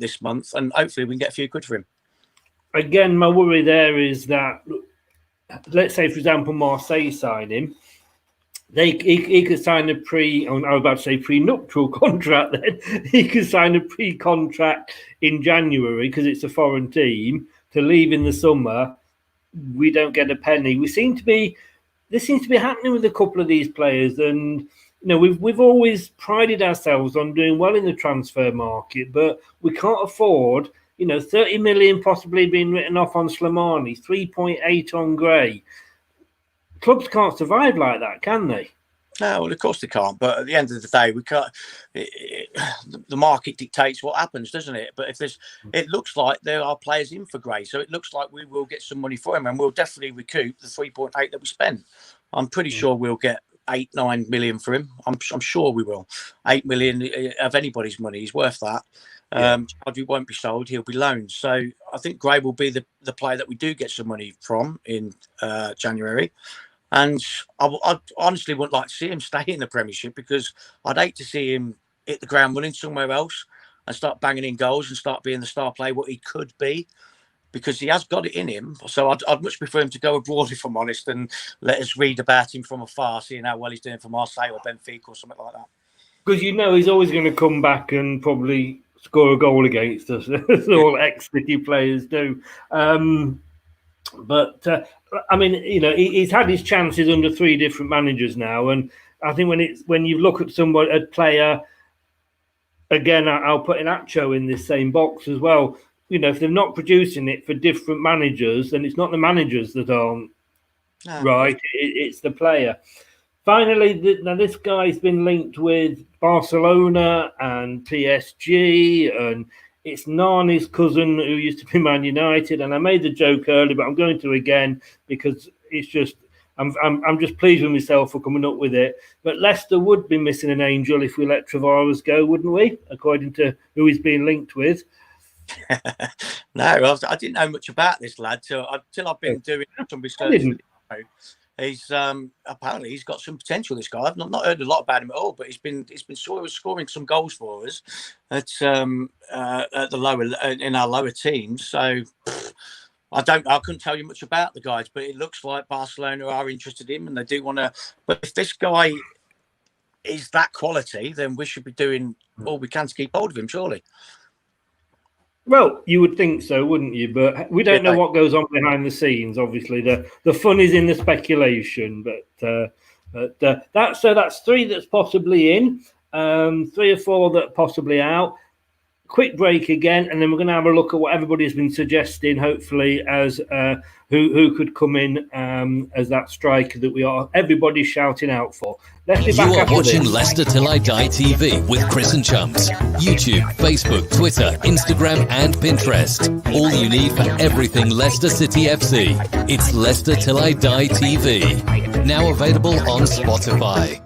this month, and hopefully we can get a few quid for him. Again, my worry there is that, let's say, for example, Marseille sign him. He could sign a prenuptial contract then. He could sign a pre-contract in January because it's a foreign team to leave in the summer. We don't get a penny. This seems to be happening with a couple of these players, and we've always prided ourselves on doing well in the transfer market, but we can't afford 30 million possibly being written off on Slimani, 3.8 on Gray. Clubs can't survive like that, can they? No, well, of course they can't. But at the end of the day, we can't. The market dictates what happens, doesn't it? But it looks like there are players in for Gray, so it looks like we will get some money for him, and we'll definitely recoup the 3.8 that we spent. I'm pretty sure we'll get 8-9 million for him. I'm sure we will. 8 million of anybody's money is worth that. Chadwick won't be sold; he'll be loaned. So I think Gray will be the player that we do get some money from in January. And I honestly wouldn't like to see him stay in the Premiership, because I'd hate to see him hit the ground running somewhere else and start banging in goals and start being the star player what he could be, because he has got it in him. So I'd much prefer him to go abroad, if I'm honest, and let us read about him from afar, seeing how well he's doing for Marseille or Benfica or something like that. Because he's always going to come back and probably score a goal against us, as all ex-City players do. But I mean, he's had his chances under 3 different managers now, and I think when you look at a player, again, I'll put Inacho in this same box as well. If they're not producing it for different managers, then it's not the managers that aren't right; it's the player. Finally, now this guy's been linked with Barcelona and PSG, and it's Nani's cousin who used to be Man United. And I made the joke earlier, but I'm going to again, because it's just I'm just pleased with myself for coming up with it. But Leicester would be missing an angel if we let Tavares go, wouldn't we? According to who he's being linked with. No, I didn't know much about this lad till I've been doing some research. He's apparently he's got some potential. This guy, I've not heard a lot about him at all, but he's been scoring some goals for us at the lower in our lower teams. So I couldn't tell you much about the guys, but it looks like Barcelona are interested in him and they do want to. But if this guy is that quality, then we should be doing all we can to keep hold of him, surely. Well, you would think so, wouldn't you? But we don't know what goes on behind the scenes. Obviously, the fun is in the speculation. But that's 3 that's possibly in, 3 or 4 that are possibly out. Quick break again, and then we're going to have a look at what everybody's been suggesting. Hopefully, as who could come in as that striker that everybody's shouting out for. Let's be back. You are watching Leicester Till I Die TV with Chris and Chumps. YouTube, Facebook, Twitter, Instagram, and Pinterest. All you need for everything Leicester City FC. It's Leicester Till I Die TV. Now available on Spotify.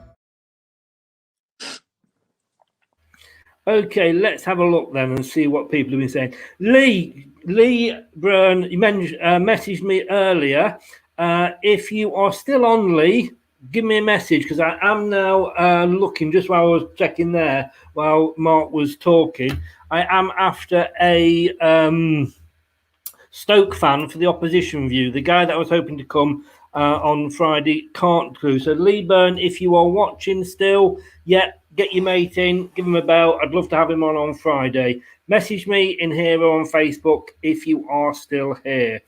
Okay, let's have a look then and see what people have been saying. Lee Byrne, you messaged me earlier. If you are still on, Lee, give me a message, because I am now looking, just while I was checking there, while Mark was talking. I am after a Stoke fan for the opposition view. The guy that I was hoping to come on Friday can't do. So, Lee Byrne, if you are watching still, get your mate in, give him a bell. I'd love to have him on Friday. Message me in here or on Facebook if you are still here.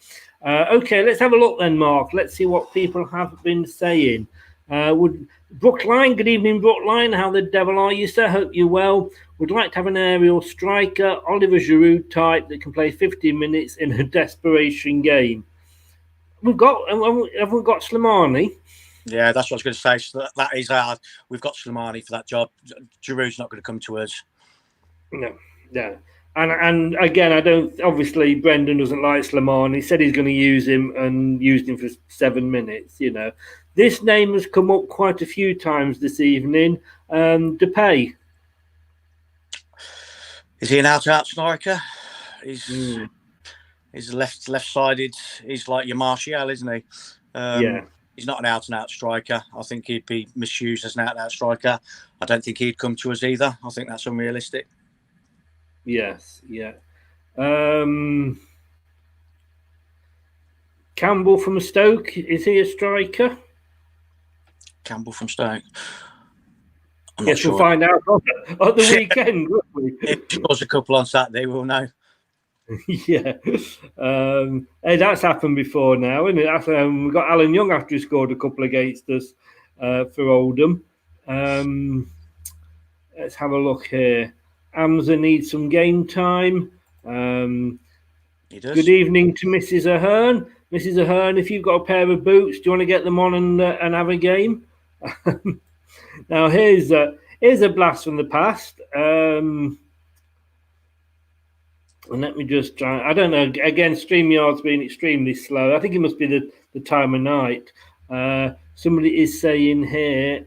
Okay, let's have a look then, Mark. Let's see what people have been saying. Brookline, good evening, Brookline. How the devil are you, sir? Hope you're well. Would like to have an aerial striker, Oliver Giroud type, that can play 15 minutes in a desperation game. Haven't we got Slimani? Yeah, that's what I was going to say. So that is we've got Slimani for that job. Giroud's not going to come to us. No. And again, I don't. Obviously, Brendan doesn't like Slimani. He said he's going to use him and used him for 7 minutes. This name has come up quite a few times this evening. Depay. Is he an out-and-out striker? He's left-sided. He's like your Martial, isn't he? Yeah. He's not an out-and-out striker. I think he'd be misused as an out-and-out striker. I don't think he'd come to us either. I think that's unrealistic. Yes, yeah. Campbell from Stoke, is he a striker? Campbell from Stoke. Yes, we'll find out on the weekend, won't we? If he scores a couple on Saturday, we'll know. Yeah. Hey, that's happened before now, isn't it? We've got Alan Young after he scored a couple against us for Oldham. Let's have a look here. Amza needs some game time. He does. Good evening to Mrs. Ahern. Mrs. Ahern, if you've got a pair of boots, do you want to get them on and have a game? Now, here's a blast from the past. And let me just try. I don't know. Again, StreamYard's been extremely slow. I think it must be the time of night. Somebody is saying here.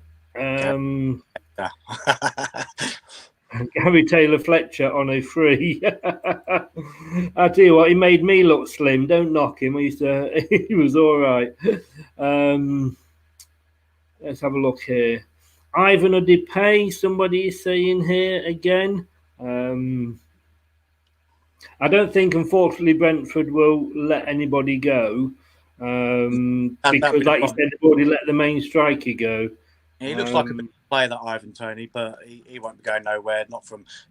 Gary Taylor Fletcher on a free. I tell you what, he made me look slim. Don't knock him. He was all right. Let's have a look here. Ivan Odipe, somebody is saying here again. I don't think, unfortunately, Brentford will let anybody go because, like you said, they've already let the main striker go. Yeah, he looks like a big player, that Ivan Toney, but he won't be going nowhere.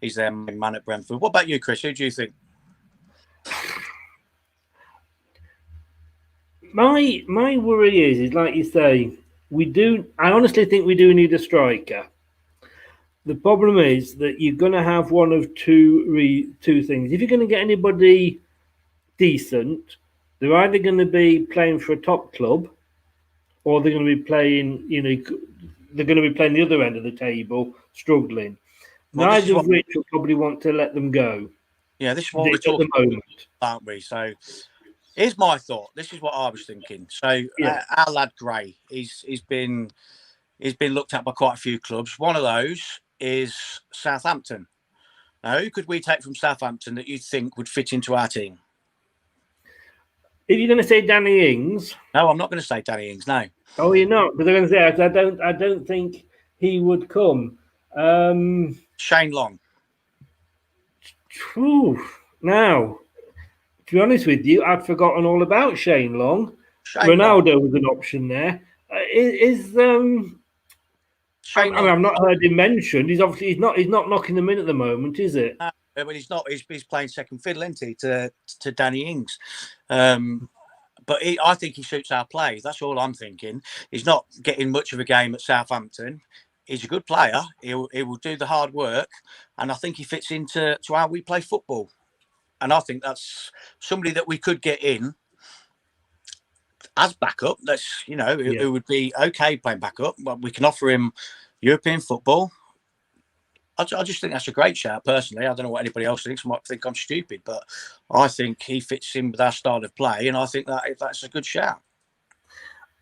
He's their main man at Brentford. What about you, Chris? Who do you think? My worry is like you say, I honestly think we do need a striker. The problem is that you're going to have one of two things. If you're going to get anybody decent, they're either going to be playing for a top club, or they're going to be playing, they're going to be playing the other end of the table, struggling. Well, neither of which will probably want to let them go. Yeah, this is what we're talking about, aren't we? So here's my thought. This is what I was thinking. So our lad Gray, he's been looked at by quite a few clubs. One of those is Southampton. Now, who could we take from Southampton that you think would fit into our team? If you're going to say Danny Ings, no, I'm not going to say Danny Ings. No. Oh, you're not, because I'm going to say I don't think he would come. Shane Long. Now, to be honest with you, I'd forgotten all about Shane Long. Ronaldo was an option there. I've not heard him mentioned. He's not knocking them in at the moment, is it? But he's not. He's playing second fiddle, isn't he, to Danny Ings? But I think he suits our play. That's all I'm thinking. He's not getting much of a game at Southampton. He's a good player. He will do the hard work, and I think he fits into how we play football. And I think that's somebody that we could get in as backup. Who would be okay playing backup. But we can offer him European football. I just think that's a great shout, personally. I don't know what anybody else thinks. I might think I'm stupid, but I think he fits in with our style of play, and I think that's a good shout.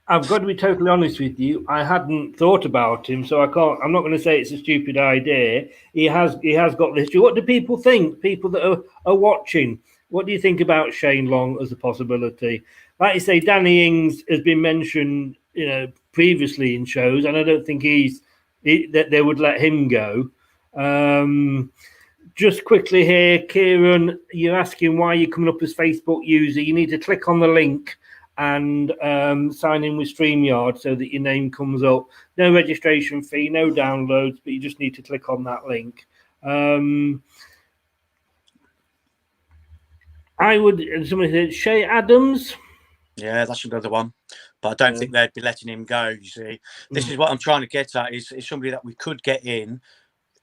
I've got to be totally honest with you. I hadn't thought about him, so I'm not going to say it's a stupid idea. He has got this. What do people think? People that are watching. What do you think about Shane Long as a possibility? Like you say, Danny Ings has been mentioned, previously in shows, and I don't think that they would let him go. Just quickly here, Kieran, you're asking why you're coming up as Facebook user. You need to click on the link and sign in with StreamYard so that your name comes up. No registration fee, no downloads, but you just need to click on that link. Somebody said Shay Adams. Yeah, that's another one. But I don't think they'd be letting him go, you see. This is what I'm trying to get at, is somebody that we could get in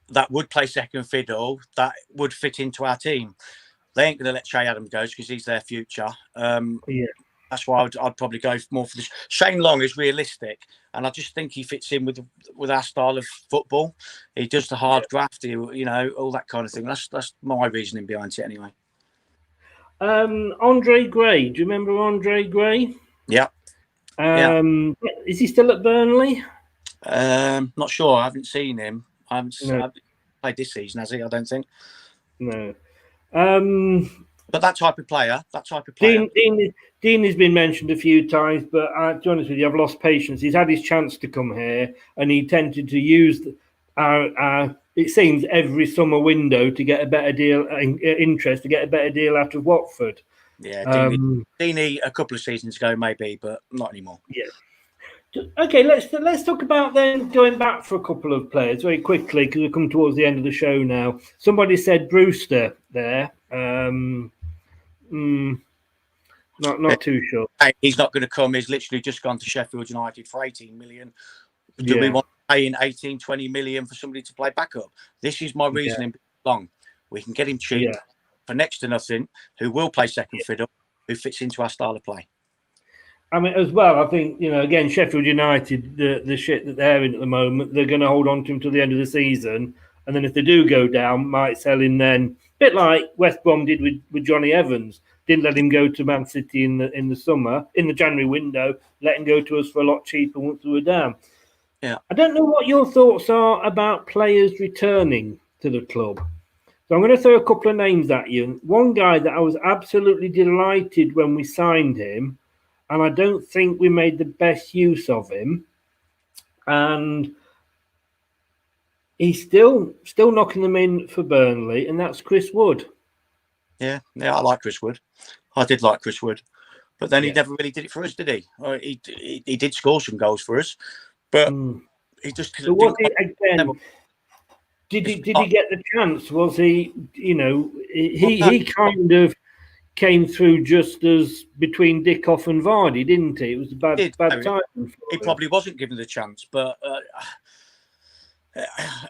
that would play second fiddle, that would fit into our team. They ain't going to let Shay Adams go because he's their future. That's why I'd probably go more for this. Shane Long is realistic, and I just think he fits in with our style of football. He does the hard graft, all that kind of thing. That's my reasoning behind it, anyway. Andre Gray, do you remember Andre Gray? Yeah. Is he still at Burnley? Not sure. I haven't seen him. I haven't played this season, has he? I don't think. No. But that type of player. Dean has been mentioned a few times, but to be honest with you, I've lost patience. He's had his chance to come here, and he tended to use our it seems every summer window to get a better deal, interest to get a better deal out of Watford. Yeah, Deeney a couple of seasons ago maybe, but not anymore. Yeah. Okay, let's talk about then going back for a couple of players very quickly because we've come towards the end of the show now. Somebody said Brewster there. Not too sure. He's not going to come. He's literally just gone to Sheffield United for 18 million. Do we want to pay in 18, 20 million for somebody to play backup? This is my reasoning. Long. We can get him cheap for next to nothing, who will play second fiddle, who fits into our style of play. I mean, as well, I think, again, Sheffield United, the shit that they're in at the moment, they're going to hold on to him till the end of the season. And then if they do go down, might sell him then. A bit like West Brom did with Johnny Evans. Didn't let him go to Man City in the summer, in the January window. Let him go to us for a lot cheaper once we were down. Yeah. I don't know what your thoughts are about players returning to the club. So I'm going to throw a couple of names at you. One guy that I was absolutely delighted when we signed him, and I don't think we made the best use of him, and he's still knocking them in for Burnley, and that's Chris Wood. Yeah, I like Chris Wood. I did like Chris Wood, but then he never really did it for us, did he? He did score some goals for us, but he just. So was he again? Did he get the chance? Was he? He kind of came through just as between Dickoff and Vardy, didn't he? It was a bad time. He probably wasn't given the chance, but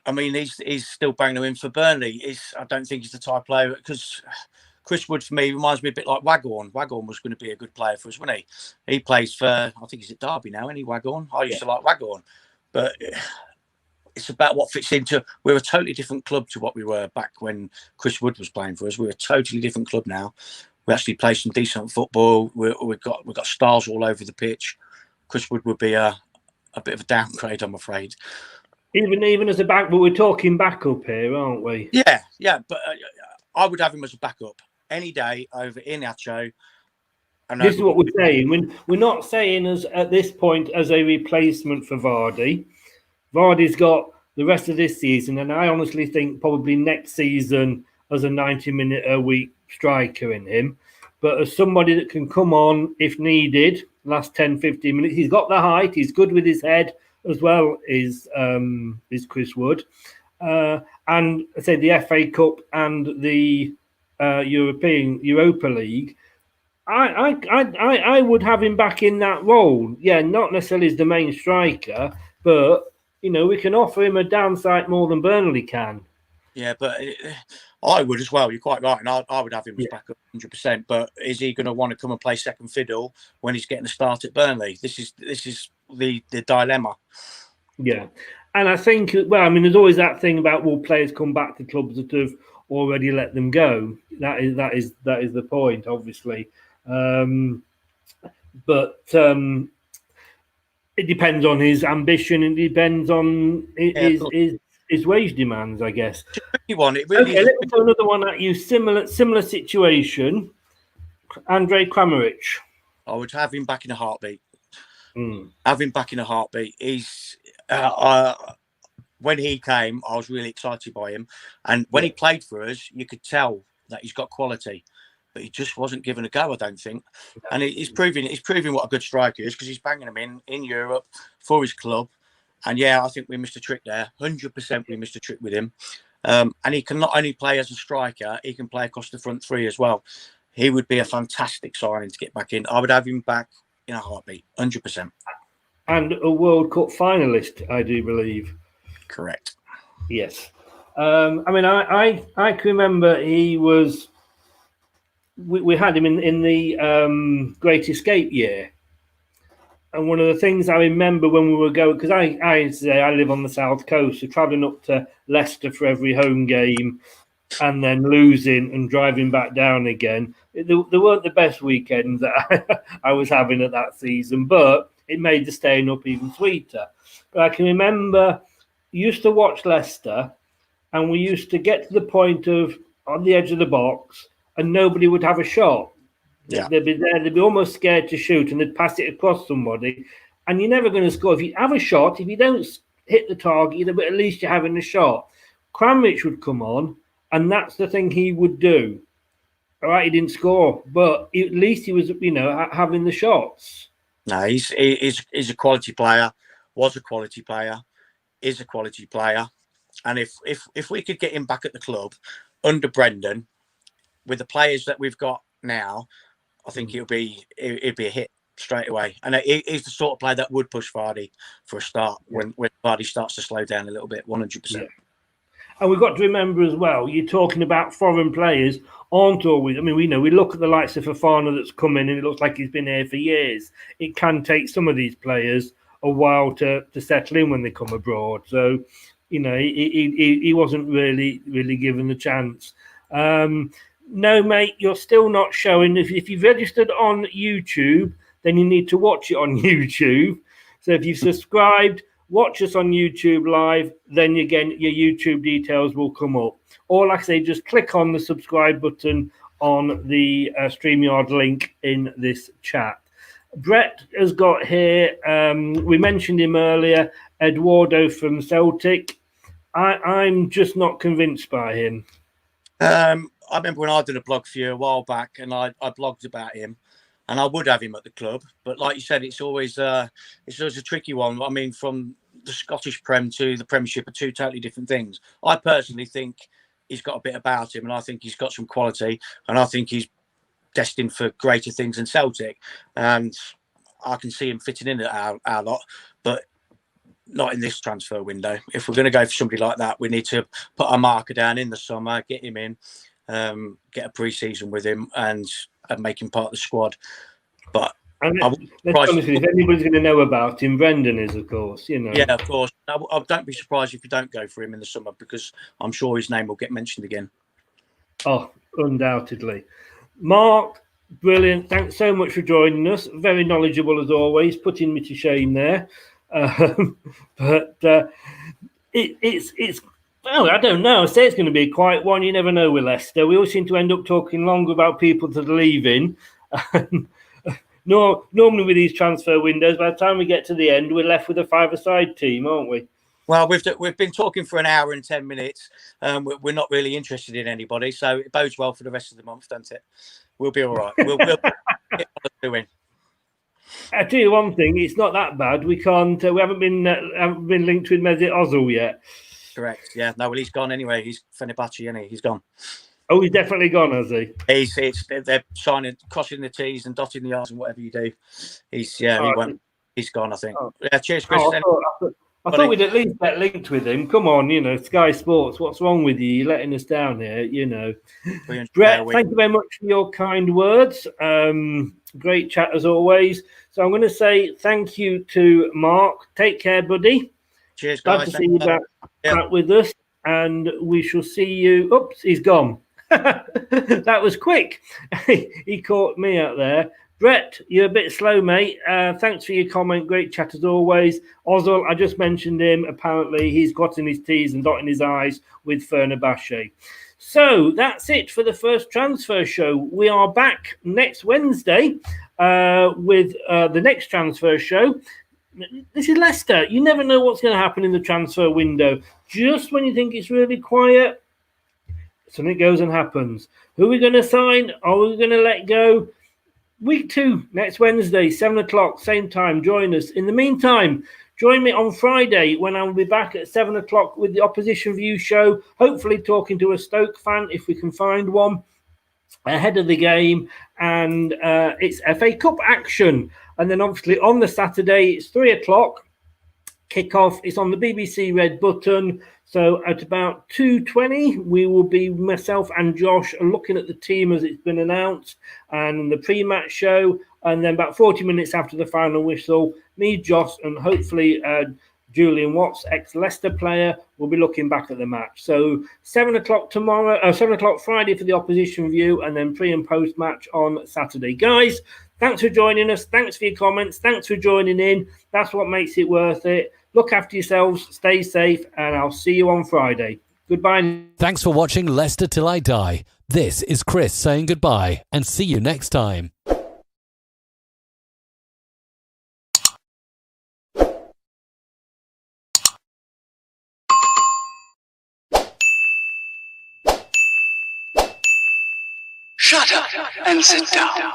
I mean, he's still banging them in for Burnley. I don't think he's the type of player, because Chris Wood for me reminds me a bit like Waghorn. Waghorn was going to be a good player for us, wasn't he? He plays for, I think he's at Derby now, isn't he, Waghorn? I used to like Waghorn, but it's about what fits into. We're a totally different club to what we were back when Chris Wood was playing for us. We're a totally different club now. We actually play some decent football. We've got stars all over the pitch. Chris Wood would be a bit of a downgrade, I'm afraid. Even as a back, but we're talking backup here, aren't we? Yeah. But I would have him as a backup any day over Iheanacho. This is what we're saying. We're not saying as at this point as a replacement for Vardy. Vardy's got the rest of this season, and I honestly think probably next season as a 90-minute a week striker in him. But as somebody that can come on if needed, last 10, 15 minutes, he's got the height, he's good with his head as well, is Chris Wood. And I say the FA Cup and the Europa League, I would have him back in that role. Yeah, not necessarily as the main striker, but we can offer him a downside more than Burnley can. Yeah, but I would as well. You're quite right, and I would have him as backup 100%. But is he going to want to come and play second fiddle when he's getting a start at Burnley? This is the dilemma. Yeah, and I think there's always that thing about will players come back to clubs that have already let them go. That is the point, obviously. But it depends on his ambition. It depends on his wage demands, I guess. It really okay, let me throw another one at you. Similar situation. Andrej Kramaric. I would have him back in a heartbeat. Have him back in a heartbeat. He's when he came, I was really excited by him, and when he played for us, you could tell that he's got quality, but he just wasn't given a go, I don't think. And he's proving what a good striker is, because he's banging them in Europe for his club. And I think we missed a trick there. 100% we missed a trick with him. And he can not only play as a striker, he can play across the front three as well. He would be a fantastic signing to get back in. I would have him back in a heartbeat, 100%. And a World Cup finalist, I do believe. Correct. Yes. I can remember he was. We had him in the Great Escape year, and one of the things I remember when we were going, because I live on the south coast, so travelling up to Leicester for every home game, and then losing and driving back down again. They weren't the best weekends that I was having at that season, but it made the staying up even sweeter. But I can remember used to watch Leicester, and we used to get to the point of on the edge of the box, and nobody would have a shot. Yeah. They'd be there, they'd be almost scared to shoot, and they'd pass it across somebody. And you're never going to score. If you have a shot, if you don't hit the target, but at least you're having a shot. Kramaric would come on, and that's the thing he would do. All right, he didn't score, but at least he was, having the shots. No, he's a quality player, was a quality player, is a quality player. And if we could get him back at the club under Brendan, with the players that we've got now, I think it'd be a hit straight away. And he's the sort of player that would push Vardy for a start when Vardy starts to slow down a little bit, 100%. Yeah. And we've got to remember as well, you're talking about foreign players aren't always. We look at the likes of Fofana that's come in, and it looks like he's been here for years. It can take some of these players a while to settle in when they come abroad. So, he wasn't really given the chance. No, mate, you're still not showing. If you've registered on YouTube, then you need to watch it on YouTube. So if you've subscribed watch us on YouTube live, then again, your YouTube details will come up. Or like I say, just click on the subscribe button on the StreamYard link in this chat. Brett has got here, we mentioned him earlier, Eduardo from Celtic. I'm just not convinced by him. I remember when I did a blog for you a while back, and I blogged about him, and I would have him at the club. But like you said, it's always a tricky one. I mean, from the Scottish Prem to the Premiership are two totally different things. I personally think he's got a bit about him, and I think he's got some quality, and I think he's destined for greater things than Celtic. And I can see him fitting in at our lot, but not in this transfer window. If we're going to go for somebody like that, we need to put our marker down in the summer, get him in, get a pre-season with him, and make him part of the squad. But let's be honest, if anybody's going to know about him, Brendan is, of course. You know. Yeah, of course. I don't be surprised if you don't go for him in the summer, because I'm sure his name will get mentioned again. Oh, undoubtedly. Mark, brilliant. Thanks so much for joining us. Very knowledgeable as always, putting me to shame there. But it's well, I don't know. I say it's going to be a quiet one. You never know with Leicester. We always seem to end up talking longer about people that are leaving. Normally with these transfer windows, by the time we get to the end, we're left with a five-a-side team, aren't we? Well, we've been talking for an hour and 10 minutes. We're not really interested in anybody, so it bodes well for the rest of the month, doesn't it? We'll be all right. We'll get on doing. I tell you one thing, it's not that bad. We can't. We haven't been linked with Mesut Ozil yet. Correct. Yeah. No. Well, he's gone anyway. He's Fenerbahce, isn't he? He's gone. Oh, he's definitely gone, has he? They're signing, crossing the T's and dotting the I's and whatever you do. He's gone. I think. Oh. Yeah. Cheers, Chris. I thought we'd at least get linked with him. Come on, you know, Sky Sports. What's wrong with you? You're letting us down here, you know. Brett, thank you very much for your kind words. Great chat as always. So I'm going to say thank you to Mark. Take care, buddy. Cheers, guys. Glad to see you back with us, and we shall see you. Oops, he's gone. That was quick. He caught me out there. Brett, you're a bit slow, mate. Thanks for your comment. Great chat as always. Ozil, I just mentioned him. Apparently, he's crossing his T's and dotting his I's with Fenerbahce. So that's it for the first transfer show. We are back next Wednesday with the next transfer show. This is Leicester. You never know what's going to happen in the transfer window. Just when you think it's really quiet, something goes and happens. Who are we going to sign? Are we going to let go? Week 2, next Wednesday, 7 o'clock, same time. Join us. In the meantime, join me on Friday when I will be back at 7 o'clock with the Opposition View show, hopefully talking to a Stoke fan if we can find one ahead of the game. And it's FA Cup action. And then obviously on the Saturday, it's 3 o'clock. Kickoff. It's on the BBC Red Button. So at about 2:20, we will be, myself and Josh, looking at the team as it's been announced and the pre-match show. And then about 40 minutes after the final whistle, me, Josh, and hopefully Julian Watts, ex-Leicester player, will be looking back at the match. So 7 o'clock tomorrow, 7 o'clock Friday for the Opposition View, and then pre and post match on Saturday. Guys, thanks for joining us. Thanks for your comments. Thanks for joining in. That's what makes it worth it. Look after yourselves, stay safe, and I'll see you on Friday. Goodbye. Thanks for watching Leicester Till I Die. This is Chris saying goodbye, and see you next time. Shut up and sit down.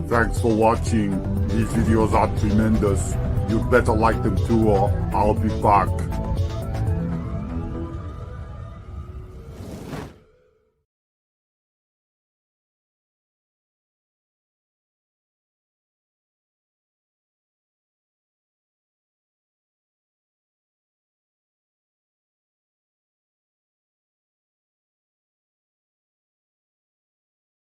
Thanks for watching. These videos are tremendous. You better like them too, or I'll be back.